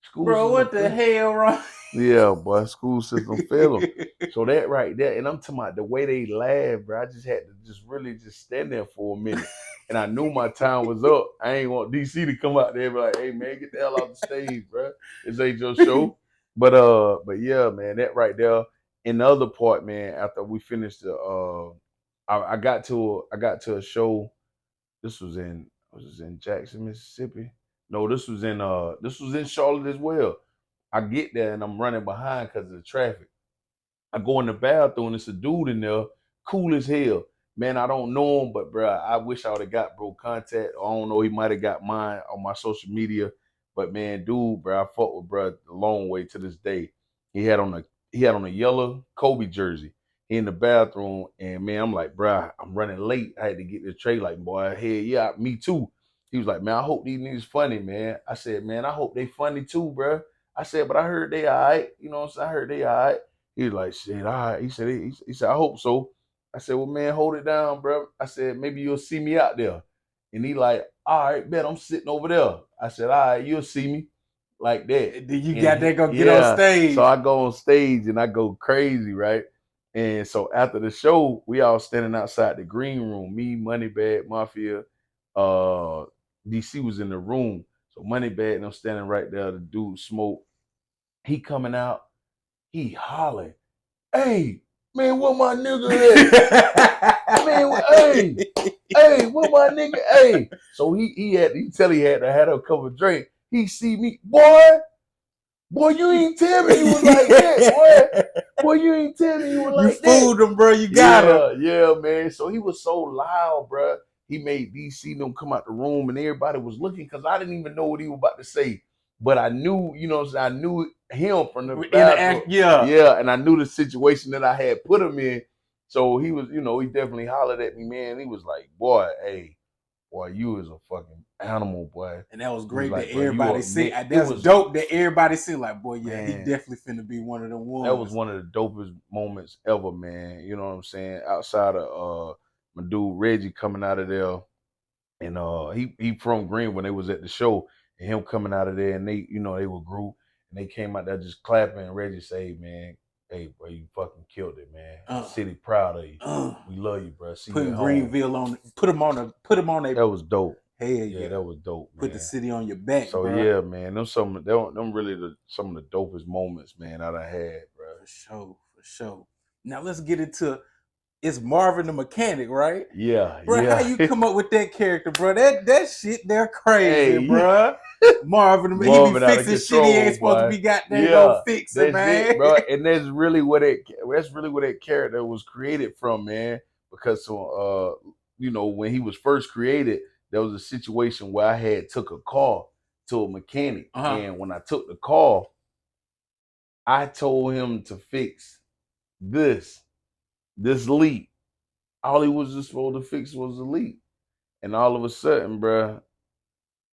School Bro, system what the failing. hell, wrong? Yeah, boy, school system failing. So that right there, and I'm talking about the way they laugh, bro. I just had to just really just stand there for a minute. And I knew my time was up. I ain't want DC to come out there and be like, hey man, get the hell off the stage, bro. This ain't your show. But yeah, man, that right there. And the other part, man, after we finished I got to a show. This was in Jackson, Mississippi. No, this was in Charlotte as well. I get there and I'm running behind because of the traffic. I go in the bathroom, it's a dude in there, cool as hell. Man, I don't know him, but bro, I wish I would have got bro contact. I don't know, he might have got mine on my social media. But man, dude, bro, I fought with bro the long way to this day. He had on a yellow Kobe jersey. He in the bathroom, and man, I'm like, bro, I'm running late. I had to get the tray. Like, boy, hey, yeah, me too. He was like, man, I hope these niggas funny, man. I said, man, I hope they funny too, bro. I said, but I heard they all right. You know what I'm saying? I heard they all right. He was like, shit, all right. He said, I hope so. I said, well, man, hold it down, bro. I said, maybe you'll see me out there. And he like, all right, bet I'm sitting over there. I said, all right, you'll see me like that. Then you And got that go get on yeah, stage. so I go on stage and I go crazy, right? And so after the show, we all standing outside the green room. Me, Moneybag, Mafia, DC was in the room. So Moneybag and I'm standing right there. The dude Smoke, he coming out, he hollering, hey, man, where my nigga at? Man, hey, where my nigga? Hey. So he had to have a couple of drinks. He see me, boy, you ain't tell me you was like that, boy. Boy, you ain't tell me you was like that. You fooled him, bro. You got him. Yeah, man. So he was so loud, bro. He made DC them come out the room, and everybody was looking because I didn't even know what he was about to say. But I knew, you know, I knew him from the bathroom. Yeah, and I knew the situation that I had put him in. So he was, you know, he definitely hollered at me, man. He was like, boy, you is a fucking animal, boy. And that was great like, that bro, everybody see. That's dope that everybody see. Like, boy, yeah, man, he definitely finna be one of the ones. That was one of the dopest moments ever, man. You know what I'm saying? Outside of my dude Reggie coming out of there, and he from Green when they was at the show, and him coming out of there, and they, you know, they were group, and they came out there just clapping, and Reggie say, man, hey, bro, you fucking killed it, man. City proud of you. We love you, bro. See putting you Greenville on, put him on a. That was dope. Hell yeah, that was dope. Man. Put the city on your back. So bro. Yeah, man, them really some of the dopest moments, man, I done had, bro. For sure. Now let's get into. It's Marvin the mechanic, right? Yeah, bro. Yeah. How you come up with that character, bro? That shit, they're crazy, bro. Marvin, he be fixing shit he ain't supposed to be goddamn go fixing, man. It, bro. And that's really what that character was created from, man. Because you know, when he was first created, there was a situation where I had took a car to a mechanic, and when I took the car, I told him to fix this leak. All he was just supposed to fix was the leak, and all of a sudden, bro,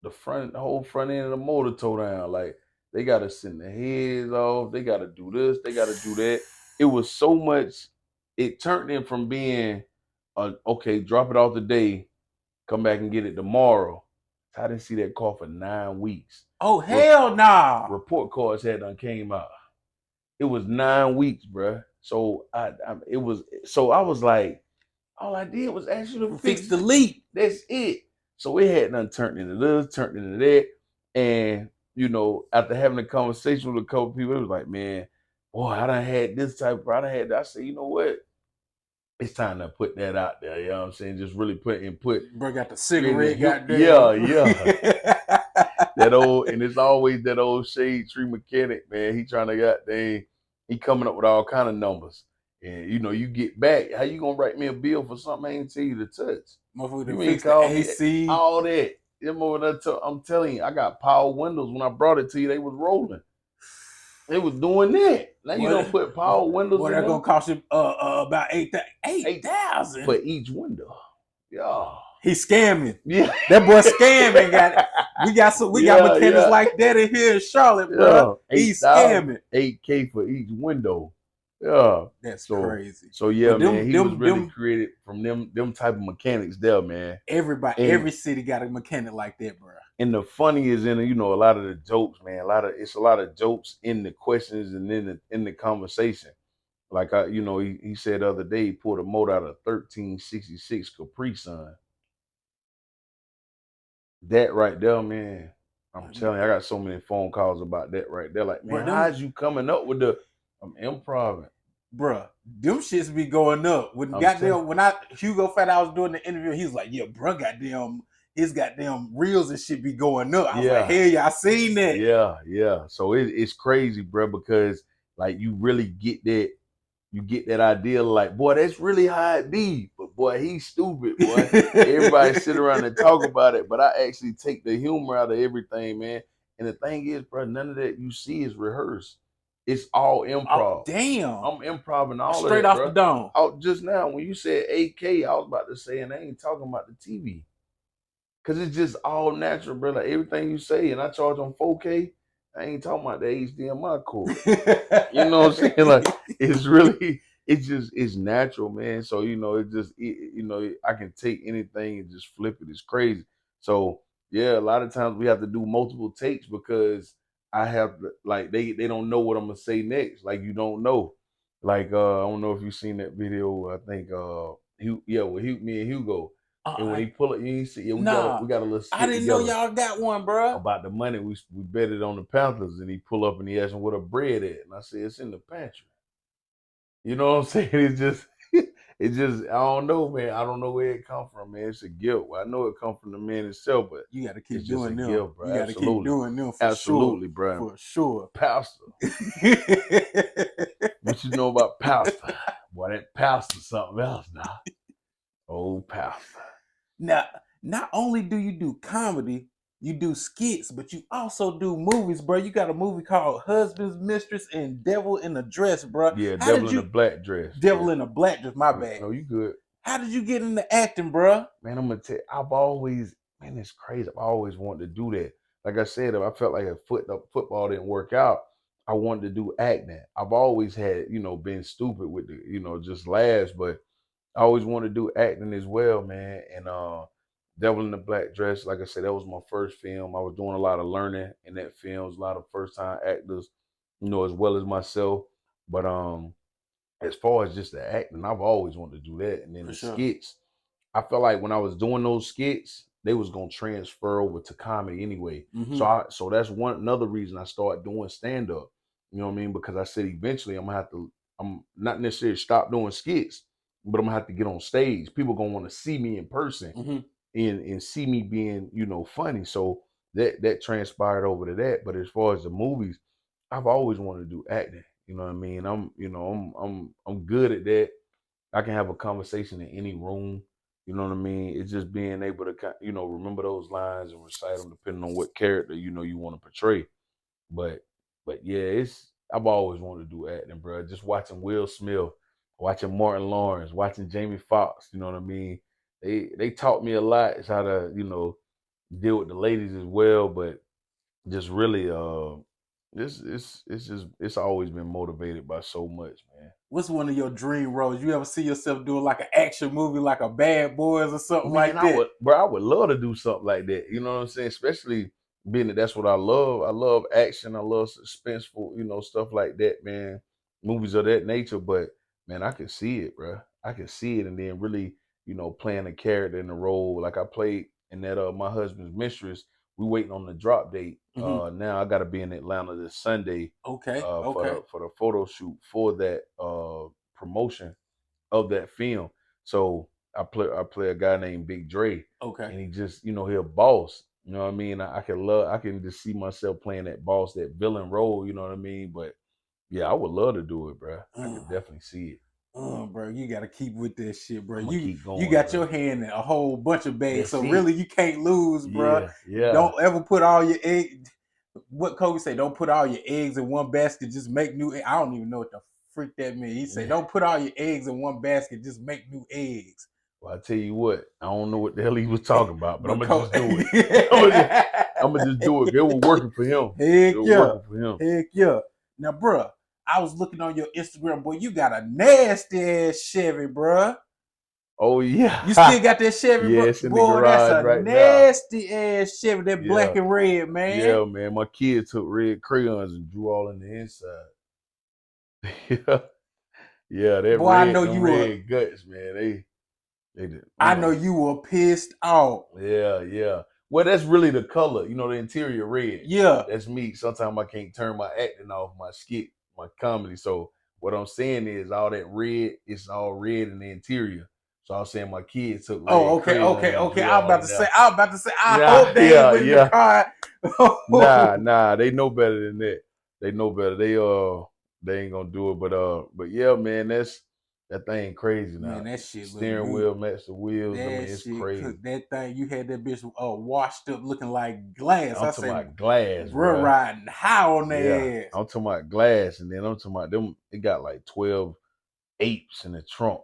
the whole front end of the motor tore down. Like, they gotta send the heads off, they gotta do this, they gotta do that. It was so much. It turned in from being okay, drop it off today, come back and get it tomorrow. I didn't see that car for 9 weeks. Oh hell nah! Report cards had done came out. It was 9 weeks, bro. So I was like, all I did was ask you to fix the leak. That's it. So it had done turned into this, turned into that. And, you know, after having a conversation with a couple people, it was like, man, boy, I done had this type of, I done had that. I said, you know what? It's time to put that out there. You know what I'm saying? Just really put. Bro got the cigarette, goddamn. Yeah. That old, and it's always that old shade tree mechanic, man. He trying to goddamn, he coming up with all kind of numbers. And, you know, you get back, how you gonna write me a bill for something I ain't tell you to touch? Motherfucker fix the AC. All that. I'm telling you, I got power windows. When I brought it to you, they was rolling. They was doing that. Now you don't put power windows. Well, they're gonna cost you about $8,000 for each window. Yeah, he's scamming. Yeah, that boy scamming. We got mechanics like that in here in Charlotte, bro. He's scamming. $8,000 for each window. Yeah, that's crazy. So yeah, man, he was really created from them type of mechanics there, man. Every city got a mechanic like that, bro. And the funny is in, you know, a lot of the jokes, man. It's a lot of jokes in the questions and in the conversation. Like he said the other day, he pulled a motor out of 1366 Capri Sun. That right there, man. I'm telling you, I got so many phone calls about that right there. Like, man, how's you coming up with the? I'm improv, bruh. Them shits be going up. When Hugo found out I was doing the interview, he was like, "Yeah, bruh, goddamn, his goddamn reels and shit be going up." I was like, "Hell yeah, I seen that." Yeah. So it's crazy, bruh, because like you really get that. you get that idea like, boy, that's really how it be. But boy, he's stupid, boy. Everybody sit around and talk about it, but I actually take the humor out of everything, man. And the thing is, bro, none of that you see is rehearsed. It's all improv. Oh, damn. I'm improvising all Straight of that, off bro. the dome. Oh, just now when you said 8K, I was about to say, and I ain't talking about the TV. Cause it's just all natural, bro. Like everything you say, and I charge on 4K. I ain't talking about the HDMI cord. You know what I'm saying? Like it's really, it's natural, man. So I can take anything and just flip it. It's crazy. So yeah, a lot of times we have to do multiple takes because I have to, like they don't know what I'm gonna say next. Like you don't know. Like I don't know if you've seen that video. I think me and Hugo. And when he pull it, you see, we got a little skit I didn't know together y'all got one, bro. about the money. We betted on the Panthers, and he pull up and he asked him where the bread at, and I said it's in the pantry. You know what I'm saying? It's just I don't know, man. I don't know where it come from, man. It's a gift. Well, I know it come from the man himself, but you got to keep it's just doing a them. gift, bro. You got to keep doing them for Absolutely, sure, bro. for sure. Pastor, what you know about pastor? Boy, that pastor something else now. Old pastor. Now, not only do you do comedy, you do skits, but you also do movies, bro. You got a movie called Husband's Mistress and Devil in a Dress, bro. Yeah, Devil in a Black Dress. Devil in a Black Dress, my bad. No, you good. How did you get into acting, bro? Man, I'm gonna tell you, I've always, man, it's crazy. I've always wanted to do that. Like I said, if I felt like football didn't work out, I wanted to do acting. I've always had, been stupid with the, just laughs, but I always wanted to do acting as well, man. And Devil in the Black Dress, like I said, that was my first film. I was doing a lot of learning in that film. It was a lot of first time actors, as well as myself. But as far as just the acting, I've always wanted to do that. And then skits, I felt like when I was doing those skits, they was gonna transfer over to comedy anyway. Mm-hmm. So that's another reason I started doing stand up. You know what I mean? Because I said eventually I'm not necessarily stop doing skits, but I'm gonna have to get on stage. People gonna want to see me in person and see me being, funny. So that transpired over to that. But as far as the movies, I've always wanted to do acting. You know what I mean? I'm good at that. I can have a conversation in any room. You know what I mean? It's just being able to, remember those lines and recite them depending on what character, you want to portray. But yeah, I've always wanted to do acting, bro. Just watching Will Smith, watching Martin Lawrence, watching Jamie Foxx, you know what I mean? They taught me a lot. It's how to, deal with the ladies as well, but just really it's always been motivated by so much, man. What's one of your dream roles? You ever see yourself doing like an action movie, like a Bad Boys or something like that? I would love to do something like that. You know what I'm saying? Especially being that that's what I love. I love action. I love suspenseful, stuff like that, man. Movies of that nature. But man, I can see it, bro. I can see it, and then really, playing a character in the role. Like I played in that My Husband's Mistress. We waiting on the drop date. Now I got to be in Atlanta this Sunday. Okay. For the photo shoot for that promotion of that film. So I play a guy named Big Dre. Okay. And he just, he a boss. You know what I mean? I can just see myself playing that boss, that villain role, you know what I mean? But yeah, I would love to do it, bro. I could definitely see it. Bro, you gotta keep with that shit, bro. Keep going, you got your hand in a whole bunch of bags, so really you can't lose, bro. Yeah. Don't ever put all your eggs. What Kobe say? Don't put all your eggs in one basket. Just make new. I don't even know what the freak that means. He said, "Don't put all your eggs in one basket. Just make new eggs." Well, I tell you what, I don't know what the hell he was talking about, but I'm gonna just do it. I'm gonna just do it. It was working for him. Heck yeah. Now, bro, I was looking on your Instagram, boy. You got a nasty ass Chevy, bro. Oh yeah. You still got that Chevy, yeah, bro? it's in boy, the garage that's a right nasty ass Chevy, that black and red, man. Yeah, man. My kids took red crayons and drew all in the inside. yeah, that boy, red, I know you red guts, man. They did. I know you were pissed off. Yeah. Well, that's really the color, the interior red. Yeah. That's me. Sometimes I can't turn my acting off, my skit, my comedy. So what I'm saying is all that red, it's all red in the interior. So I was saying my kids took red. Okay. I was about to say, I hope they ain't in the car. Nah, they know better than that. They know better. They ain't gonna do it. But yeah, man, that thing crazy now. Man, that shit look Steering good. wheel match the wheels. I mean, That it's shit crazy. cooked. That thing, you had that bitch washed up looking like glass. I'm I talking say, about glass, bro, bruh. riding high on Yeah, their ass. I'm talking about glass, and then I'm talking about them. It got like 12 apes in the trunk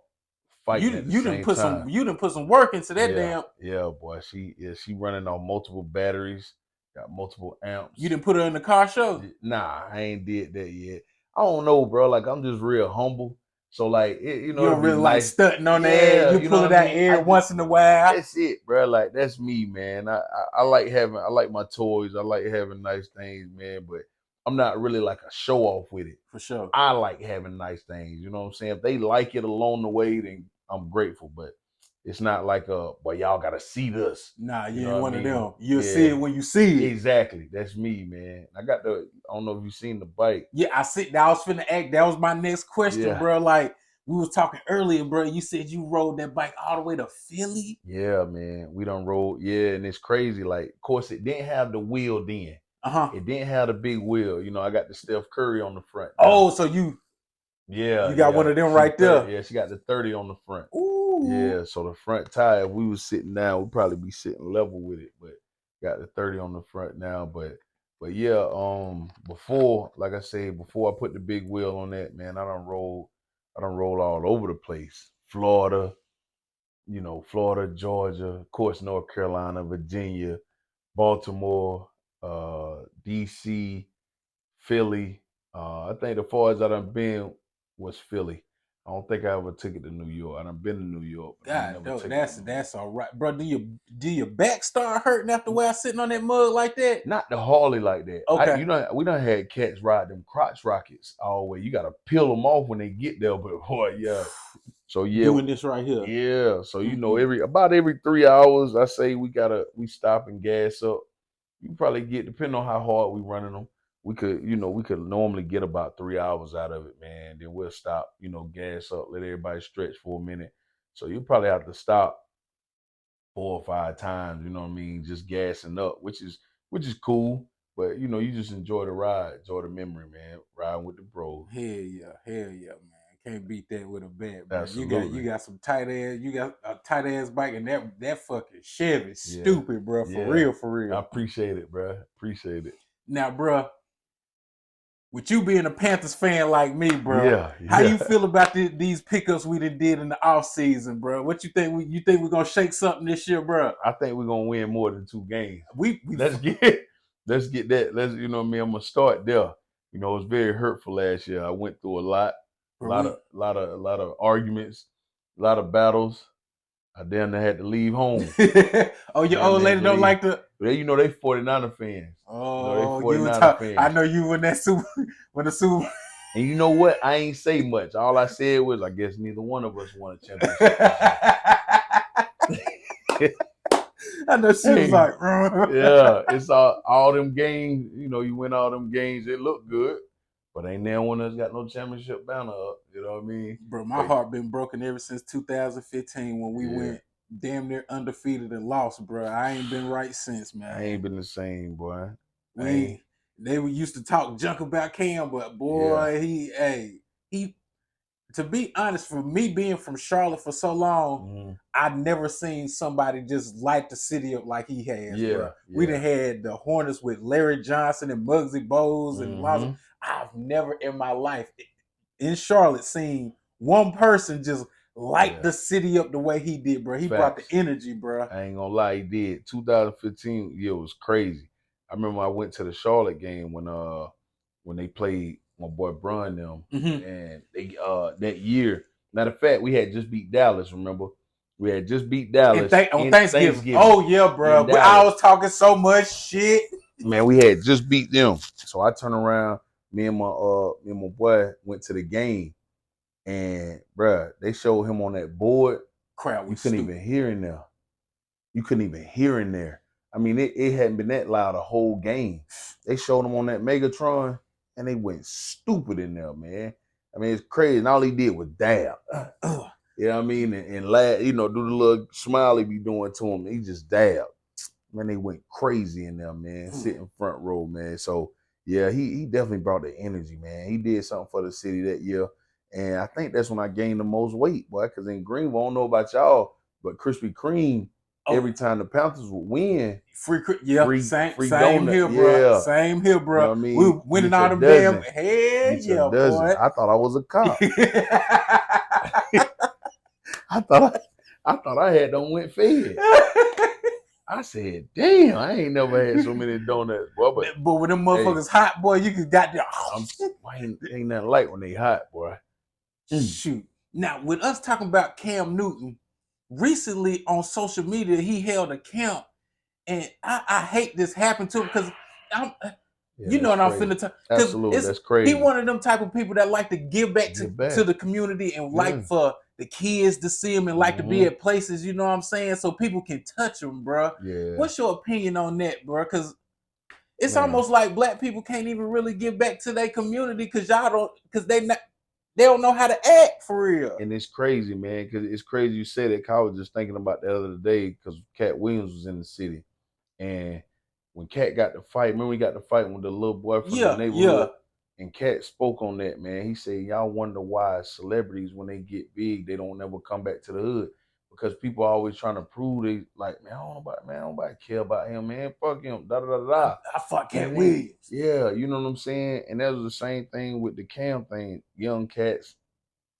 fighting at the You didn't same put time. some work into that Yeah, damn. yeah, boy. She running on multiple batteries, got multiple You amps. didn't put her in the car show. Nah, I ain't did that yet. I don't know, bro. Like I'm just real humble. So like You don't it'd be really like nice. stunting on their ass. Yeah, You you know pull what it I out mean? every once in a while. That's it, bro. Like that's me, man. I like my toys. I like having nice things, man. But I'm not really like a show off with it. For sure. I like having nice things. You know what I'm saying? If they like it along the way, then I'm grateful. But it's not like boy, y'all gotta see this. Nah, You you know ain't what I one of mean? them. You'll see Yeah, it when you see it. exactly. That's me, man. I don't know if you seen the bike. Yeah, I was finna act. That was my next question, Yeah. bro. Like we was talking earlier, bro. You said you rode that bike all the way to Philly. Yeah, man. We done rode. Yeah, and it's crazy. Like, of course, it didn't have the wheel then. Uh-huh. It didn't have the big wheel. You know, I got the Steph Curry on the front now. Oh, so you got one of them She right there. 30. Yeah, she got the 30 on the front. Ooh. Yeah, so the front tire, if we was sitting down, we'd probably be sitting level with it, but got the 30 on the front now. But yeah, before, like I said, before I put the big wheel on that, man, I done roll all over the place. Florida, Florida, Georgia, of course, North Carolina, Virginia, Baltimore, DC, Philly. I think the farthest I done been was Philly. I don't think I ever took it to New York. I done been to New York, but I ain't God, never though, took it to New York. that's all right, bro. Do your back start hurting after while sitting on that mug like that? Not the Harley like that. Okay. We done had cats ride them crotch rockets all the way. You gotta peel them off when they get there, but boy, yeah. So yeah, Doing this right here. yeah. So Mm-mm. every 3 hours, I say we stop and gas up. You probably get, depending on how hard we running them, we could normally get about 3 hours out of it, man. Then we'll stop, gas up, let everybody stretch for a minute. So you probably have to stop 4 or 5 times, you know what I mean, just gassing up, which is cool. But you just enjoy the ride, enjoy the memory, man. Riding with the bros. Hell yeah, man. Can't beat that with a bat, bro. You Absolutely. got some tight ass. You got a tight ass bike, and that fucking Chevy Yeah. stupid, bro. Yeah. For I real. appreciate it, bro. Appreciate it. Now, bro, with you being a Panthers fan like me, bro, Yeah. how you Yeah. feel about these pickups we done did in the off season, bro? What you think? You think we're gonna shake something this year, bro? I think we're gonna win more than 2 games. We Let's get let's get that. You know what I mean? I'm gonna start there. It was very hurtful last year. I went through a lot, bro, a lot of arguments, a lot of battles. I damn near had to leave home. Oh, your Damn old near had lady to don't leave. like the. They 49er fans. They Oh, you were 49er talking. I fans. know you when that super when the super. And you know what? I ain't say much. All I said was, I guess neither one of us won a championship this year. I know she was like, yeah, it's all them games. You win all them games. It look good, but ain't now one that's got no championship banner up. You know what I mean? bro, my But heart been broken ever since 2015 when we yeah, went damn near undefeated and lost, bro. I ain't been right since, I man. ain't been the same, boy. They used to talk junk about Cam, but boy, Yeah. he. To be honest, for me being from Charlotte for so long, I've never seen somebody just light the city up like he has, bro. We done had the Hornets with Larry Johnson and Muggsy Bogues and Lonzo. I've never in my life in Charlotte seen one person just light the city up the way he did, bro. He brought the energy, bro. I ain't gonna lie, he did. 2015 year was crazy. I remember I went to the Charlotte game when they played my boy Bron them, and they that year. Matter of fact, we had just beat Dallas. Remember, we had just beat Dallas on Thanksgiving. Oh yeah, bro. I was talking so much shit. Man, we had just beat them. So I turned around. Me and my boy went to the game, and bruh, they showed him on that board. Crowd, you couldn't even hear in there. You couldn't even hear in there. I mean, it hadn't been that loud a whole game. They showed him on that Megatron, and they went stupid in there, man. I mean, it's crazy. And all he did was dab. You know what I mean? And laugh, do the little smile he be doing to him. He just dabbed. Man, they went crazy in there, man. Sitting front row, man. So Yeah, he definitely brought the energy, man. He did something for the city that year. And I think that's when I gained the most weight, boy. Because in Greenville, I don't know about y'all, but Krispy Kreme, Oh, every time the Panthers would win, yeah, free same donut. here, bro. Yeah. Same here, You know bro. what I We mean? winning Get your all them damn dozen. hell Get your yeah, dozen. boy. I thought I was a cop. I thought I had them went fed. I said, damn, I ain't never had so many donuts, boy. But when them Hey, motherfuckers hot, boy, you could got there. ain't nothing like when they hot, boy. Shoot. Now, with us talking about Cam Newton, recently on social media, he held a camp, and I hate this happened to him because you know that's what I'm crazy. finna talk. Because Absolutely, that's he crazy. one of them type of people that like to give back Give to back. the community and Yeah. like for the kids to see him and like to be at places, you know what I'm saying, so people can touch him, bro. Yeah. What's your opinion on that, bro? Because it's Man. almost like black people can't even really give back to their community because they don't know how to act for real. And it's crazy, man, because it's crazy you said it. I was just thinking about the other day because Cat Williams was in the city. And when Cat got the fight, remember he got the fight with the little boy from the neighborhood? And Cat spoke on that, man. He said, y'all wonder why celebrities, when they get big, they don't never come back to the hood. Because people are always trying to prove they like, man, I don't nobody care about him, man. Fuck him. Da da da da. I fuck Cat Williams. Yeah, you know what I'm saying? And that was the same thing with the Cam thing. Young cats,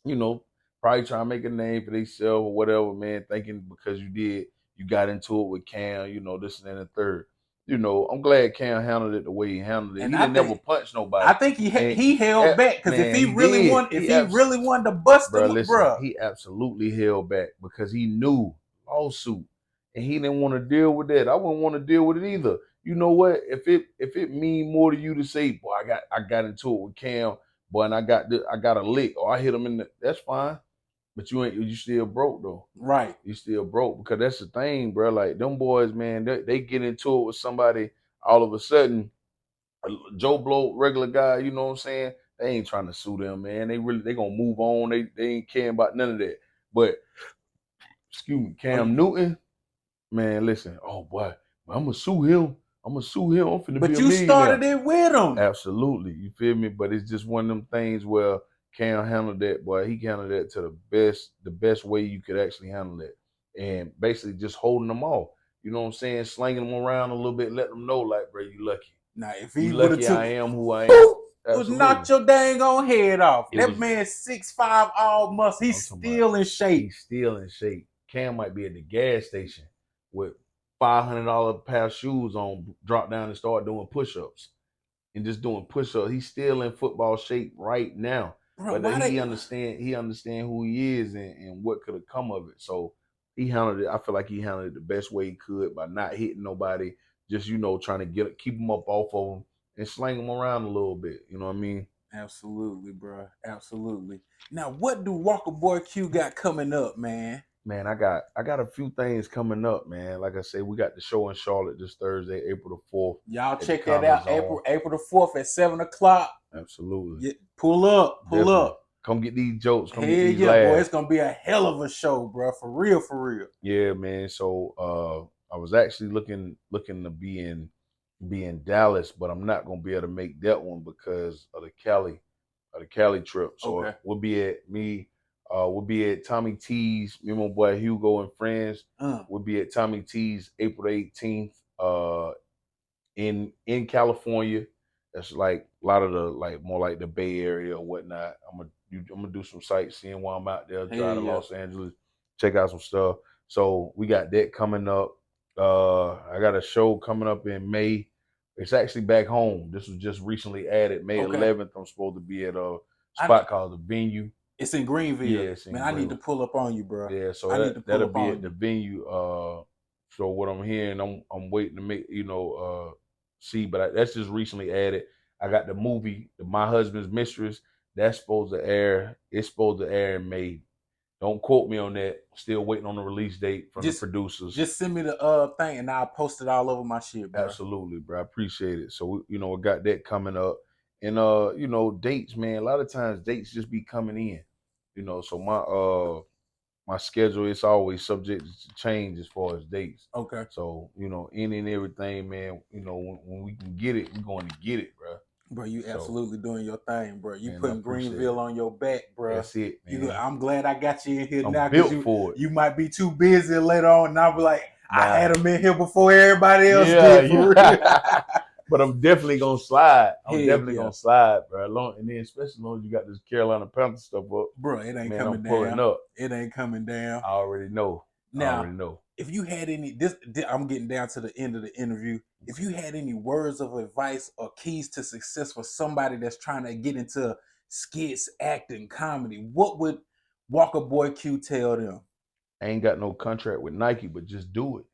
you know, probably trying to make a name for themselves or whatever, man, thinking because you got into it with Cam, you know, this and that and the third. You know, I'm glad Cam handled it the way he handled it. And He I didn't think never punch nobody. I think he held back because if he really wanted to bust bro, him, listen, bro, he absolutely held back because he knew lawsuit and he didn't want to deal with that. I wouldn't want to deal with it either. You know what? If it mean more to you to say, boy, I got into it with Cam, boy, and I got a lick or I hit him in the, that's fine. But you still broke though. Right. You still broke because that's the thing, bro. Like them boys, man, they get into it with somebody all of a sudden. Joe Blow, regular guy, you know what I'm saying? They ain't trying to sue them, man. They gonna move on. They ain't caring about none of that. But excuse me, Cam Newton, man, listen. Oh boy, I'm gonna sue him. I'm finna be a millionaire. But you started it with him. Absolutely, you feel me? But it's just one of them things where Cam handled that, boy. He handled that to the best way you could actually handle it, and basically just holding them off. You know what I'm saying? Slinging them around a little bit, letting them know, like, bro, you lucky. Now, if he would have took, I am who I am. would knock your dang on head off. That man 6'5", all muscle. He's still in shape. He's still in shape. Cam might be at the gas station with $500 pair of shoes on, drop down and start doing push-ups. And just doing push-ups. He's still in football shape right now. Bro, but he understand who he is and what could have come of it. So he handled it. I feel like he handled it the best way he could by not hitting nobody, just, you know, trying to keep him up off of him and sling him around a little bit. You know what I mean? Absolutely, bro. Absolutely. Now, what do Walker Boy Q got coming up, man? Man, I got a few things coming up, man. Like I said, we got the show in Charlotte this Thursday, April the 4th. Y'all check that out. April the 4th at 7:00. Absolutely. Yeah, pull up. Come get these jokes. Come get these laughs. Boy, it's gonna be a hell of a show, bro. For real. Yeah, man. So I was actually looking to be in Dallas, but I'm not gonna be able to make that one because of the Cali trip. So we'll be at Tommy T's, me and my boy Hugo and friends. We'll be at Tommy T's April 18th in California. That's like a lot of the more like the Bay Area or whatnot. I'm gonna do some sightseeing while I'm out there, drive to Los Angeles, check out some stuff. So we got that coming up. I got a show coming up in May. It's actually back home. This was just recently added. May 11th, I'm supposed to be at a spot called The Venue. It's in Greenville. Yeah, it's in Greenville. I need to pull up on you, bro. Yeah, so that'll be at The Venue. So what I'm hearing, I'm waiting to make, see, but that's just recently added. I got the movie, My Husband's Mistress. That's supposed to air. It's supposed to air in May. Don't quote me on that. Still waiting on the release date from the producers. Just send me the thing and I'll post it all over my shit, bro. Absolutely, bro. I appreciate it. So we got that coming up. And dates, man. A lot of times dates just be coming in. So my schedule is always subject to change as far as dates. Okay. So, any and everything, man, when we can get it, we're going to get it, bro. Bro, you So, absolutely doing your thing, bro. You man, I putting appreciate Greenville it. on your back, bro. That's it, man. I'm glad I got you in here I'm now because built for it. you might be too busy later on, and I'll be like, I Nah. had him in here before everybody else Yeah, did, for real. But I'm definitely gonna slide. I'm Heck definitely yeah. gonna slide, bro. And then especially as long as you got this Carolina Panther stuff up, Bro, it ain't man, coming I'm pulling down. up. It ain't coming down. I already know. Now, if you had any, I'm getting down to the end of the interview. If you had any words of advice or keys to success for somebody that's trying to get into skits, acting, comedy, what would Walker Boy Q tell them? I ain't got no contract with Nike, but just do it.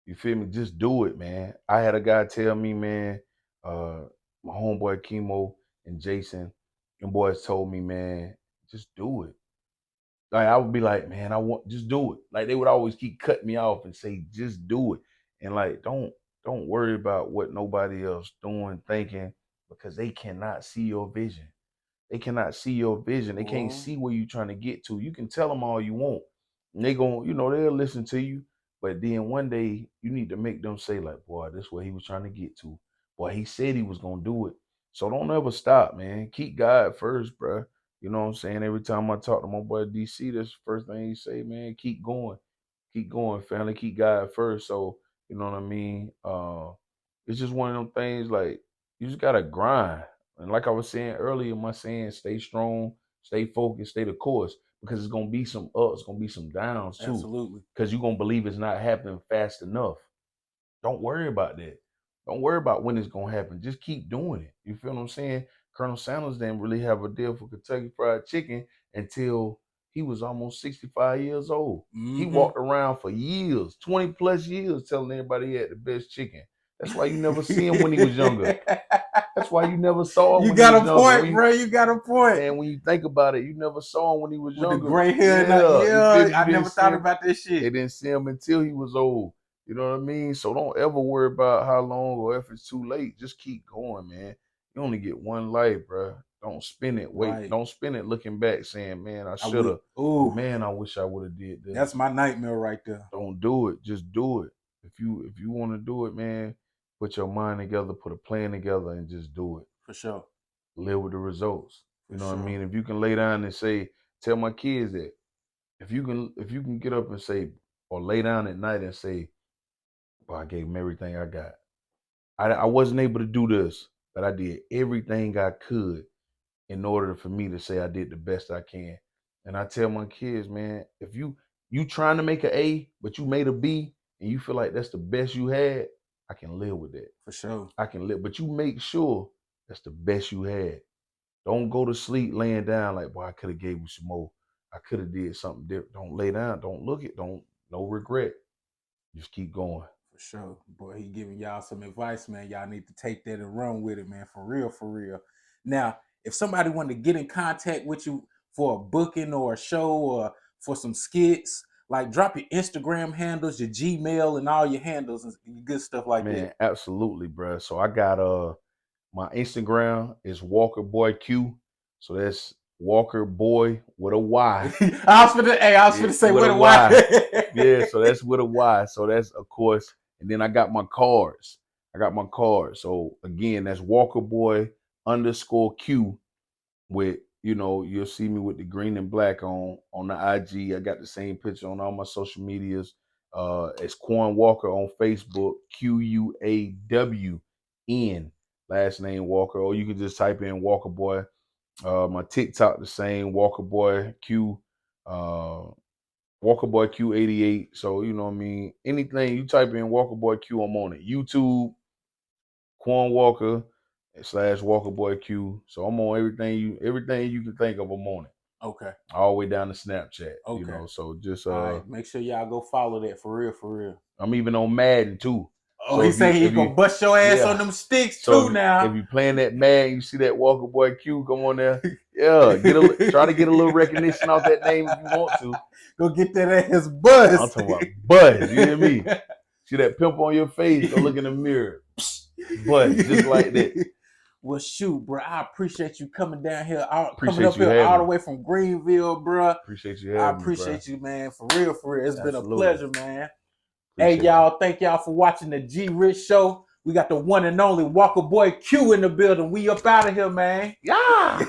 You feel me? Just do it, man. I had a guy tell me, man, my homeboy Chemo and Jason, them boys told me, man, just do it. Like I would be like, man, I want just do it. Like they would always keep cutting me off and say, just do it. And like, don't worry about what nobody else doing, thinking, because they cannot see your vision. They cannot see your vision. They can't see where you're trying to get to. You can tell them all you want. And they gon', they'll listen to you. But then one day you need to make them say, like, boy, this is what he was trying to get to. Boy, he said he was gonna do it. So don't ever stop, man. Keep God first, bro. You know what I'm saying? Every time I talk to my boy DC, that's the first thing he say, man, keep going. Keep going, family. Keep God first. So, you know what I mean? It's just one of them things like you just gotta grind. And like I was saying earlier, my saying, stay strong, stay focused, stay the course, because it's gonna be some ups, gonna be some downs too. Absolutely. Because you're gonna believe it's not happening fast enough. Don't worry about that. Don't worry about when it's gonna happen. Just keep doing it. You feel what I'm saying? Colonel Sanders didn't really have a deal for Kentucky Fried Chicken until he was almost 65 years old. Mm-hmm. He walked around for years, 20 plus years, telling everybody he had the best chicken. That's why you never see him when he was younger. That's why you never saw him You when got he was a younger. point, bro. You got a point. Man, when you think about it, you never saw him when he was With younger. the gray hair, Yeah, I never thought about this They shit. didn't see him until he was old. You know what I mean? So don't ever worry about how long or if it's too late. Just keep going, man. You only get one life, bro. Don't spend it. Right. Don't spend it looking back saying, man, I I should have. Ooh, Man, I wish I would have did this. that's my nightmare right there. Don't do it. Just do it. If you want to do it, man, put your mind together, put a plan together, and just do it. For sure. Live with the results. You For know what I sure. mean? If you can lay down and say, tell my kids that if you can get up and say, or lay down at night and say, well, I gave them everything I got. I wasn't able to do this, but I did everything I could in order for me to say I did the best I can. And I tell my kids, man, if you trying to make an A, but you made a B, and you feel like that's the best you had, I can live with that. For sure. I can live, but you make sure that's the best you had. Don't go to sleep laying down like, boy, I could have gave you some more. I could have did something different. Don't lay down. Don't look it. No regret. Just keep going. For sure. Boy, he giving y'all some advice, man. Y'all need to take that and run with it, man. For real, for real. Now, if somebody wanted to get in contact with you for a booking or a show or for some skits, like drop your Instagram handles, your Gmail, and all your handles and good stuff like Man, that. absolutely, bro. So I got my Instagram is Walker Boy Q. So that's Walker Boy with a Y. I was gonna say with a Y. Yeah, so that's with a Y. So that's of course, and then I got my cards. So again, that's Walker Boy _Q with, you'll see me with the green and black on the IG. I got the same picture on all my social medias. It's Quan Walker on Facebook, QUAWN, last name Walker, or you can just type in Walker Boy. My TikTok the same, Walker Boy Q, Walker Boy Q88. So you know what I mean. Anything you type in Walker Boy Q, I'm on it. YouTube, Quan Walker / Walker Boy Q. So I'm on everything you can think of, I'm on it. Okay. All the way down to Snapchat. Okay. So just all right, make sure y'all go follow that for real, for real. I'm even on Madden too. Oh, so he say he gonna bust your ass on them sticks too now. If you playing that Madden, you see that Walker Boy Q, come on there. Yeah, try to get a little recognition off that name if you want to. Go get that ass buzz. I'm talking about buzz, you hear me? See that pimple on your face, go look in the mirror. Buzz, just like that. Well, shoot, bro. I appreciate you coming down here, coming up here all the way from Greenville, bro. Appreciate you having me, I appreciate you, man. For real, for real. It's been a pleasure, man. Appreciate hey, y'all. Thank y'all for watching the G Rich Show We got the one and only Walker Boy Q in the building. We up out of here, man. Yeah.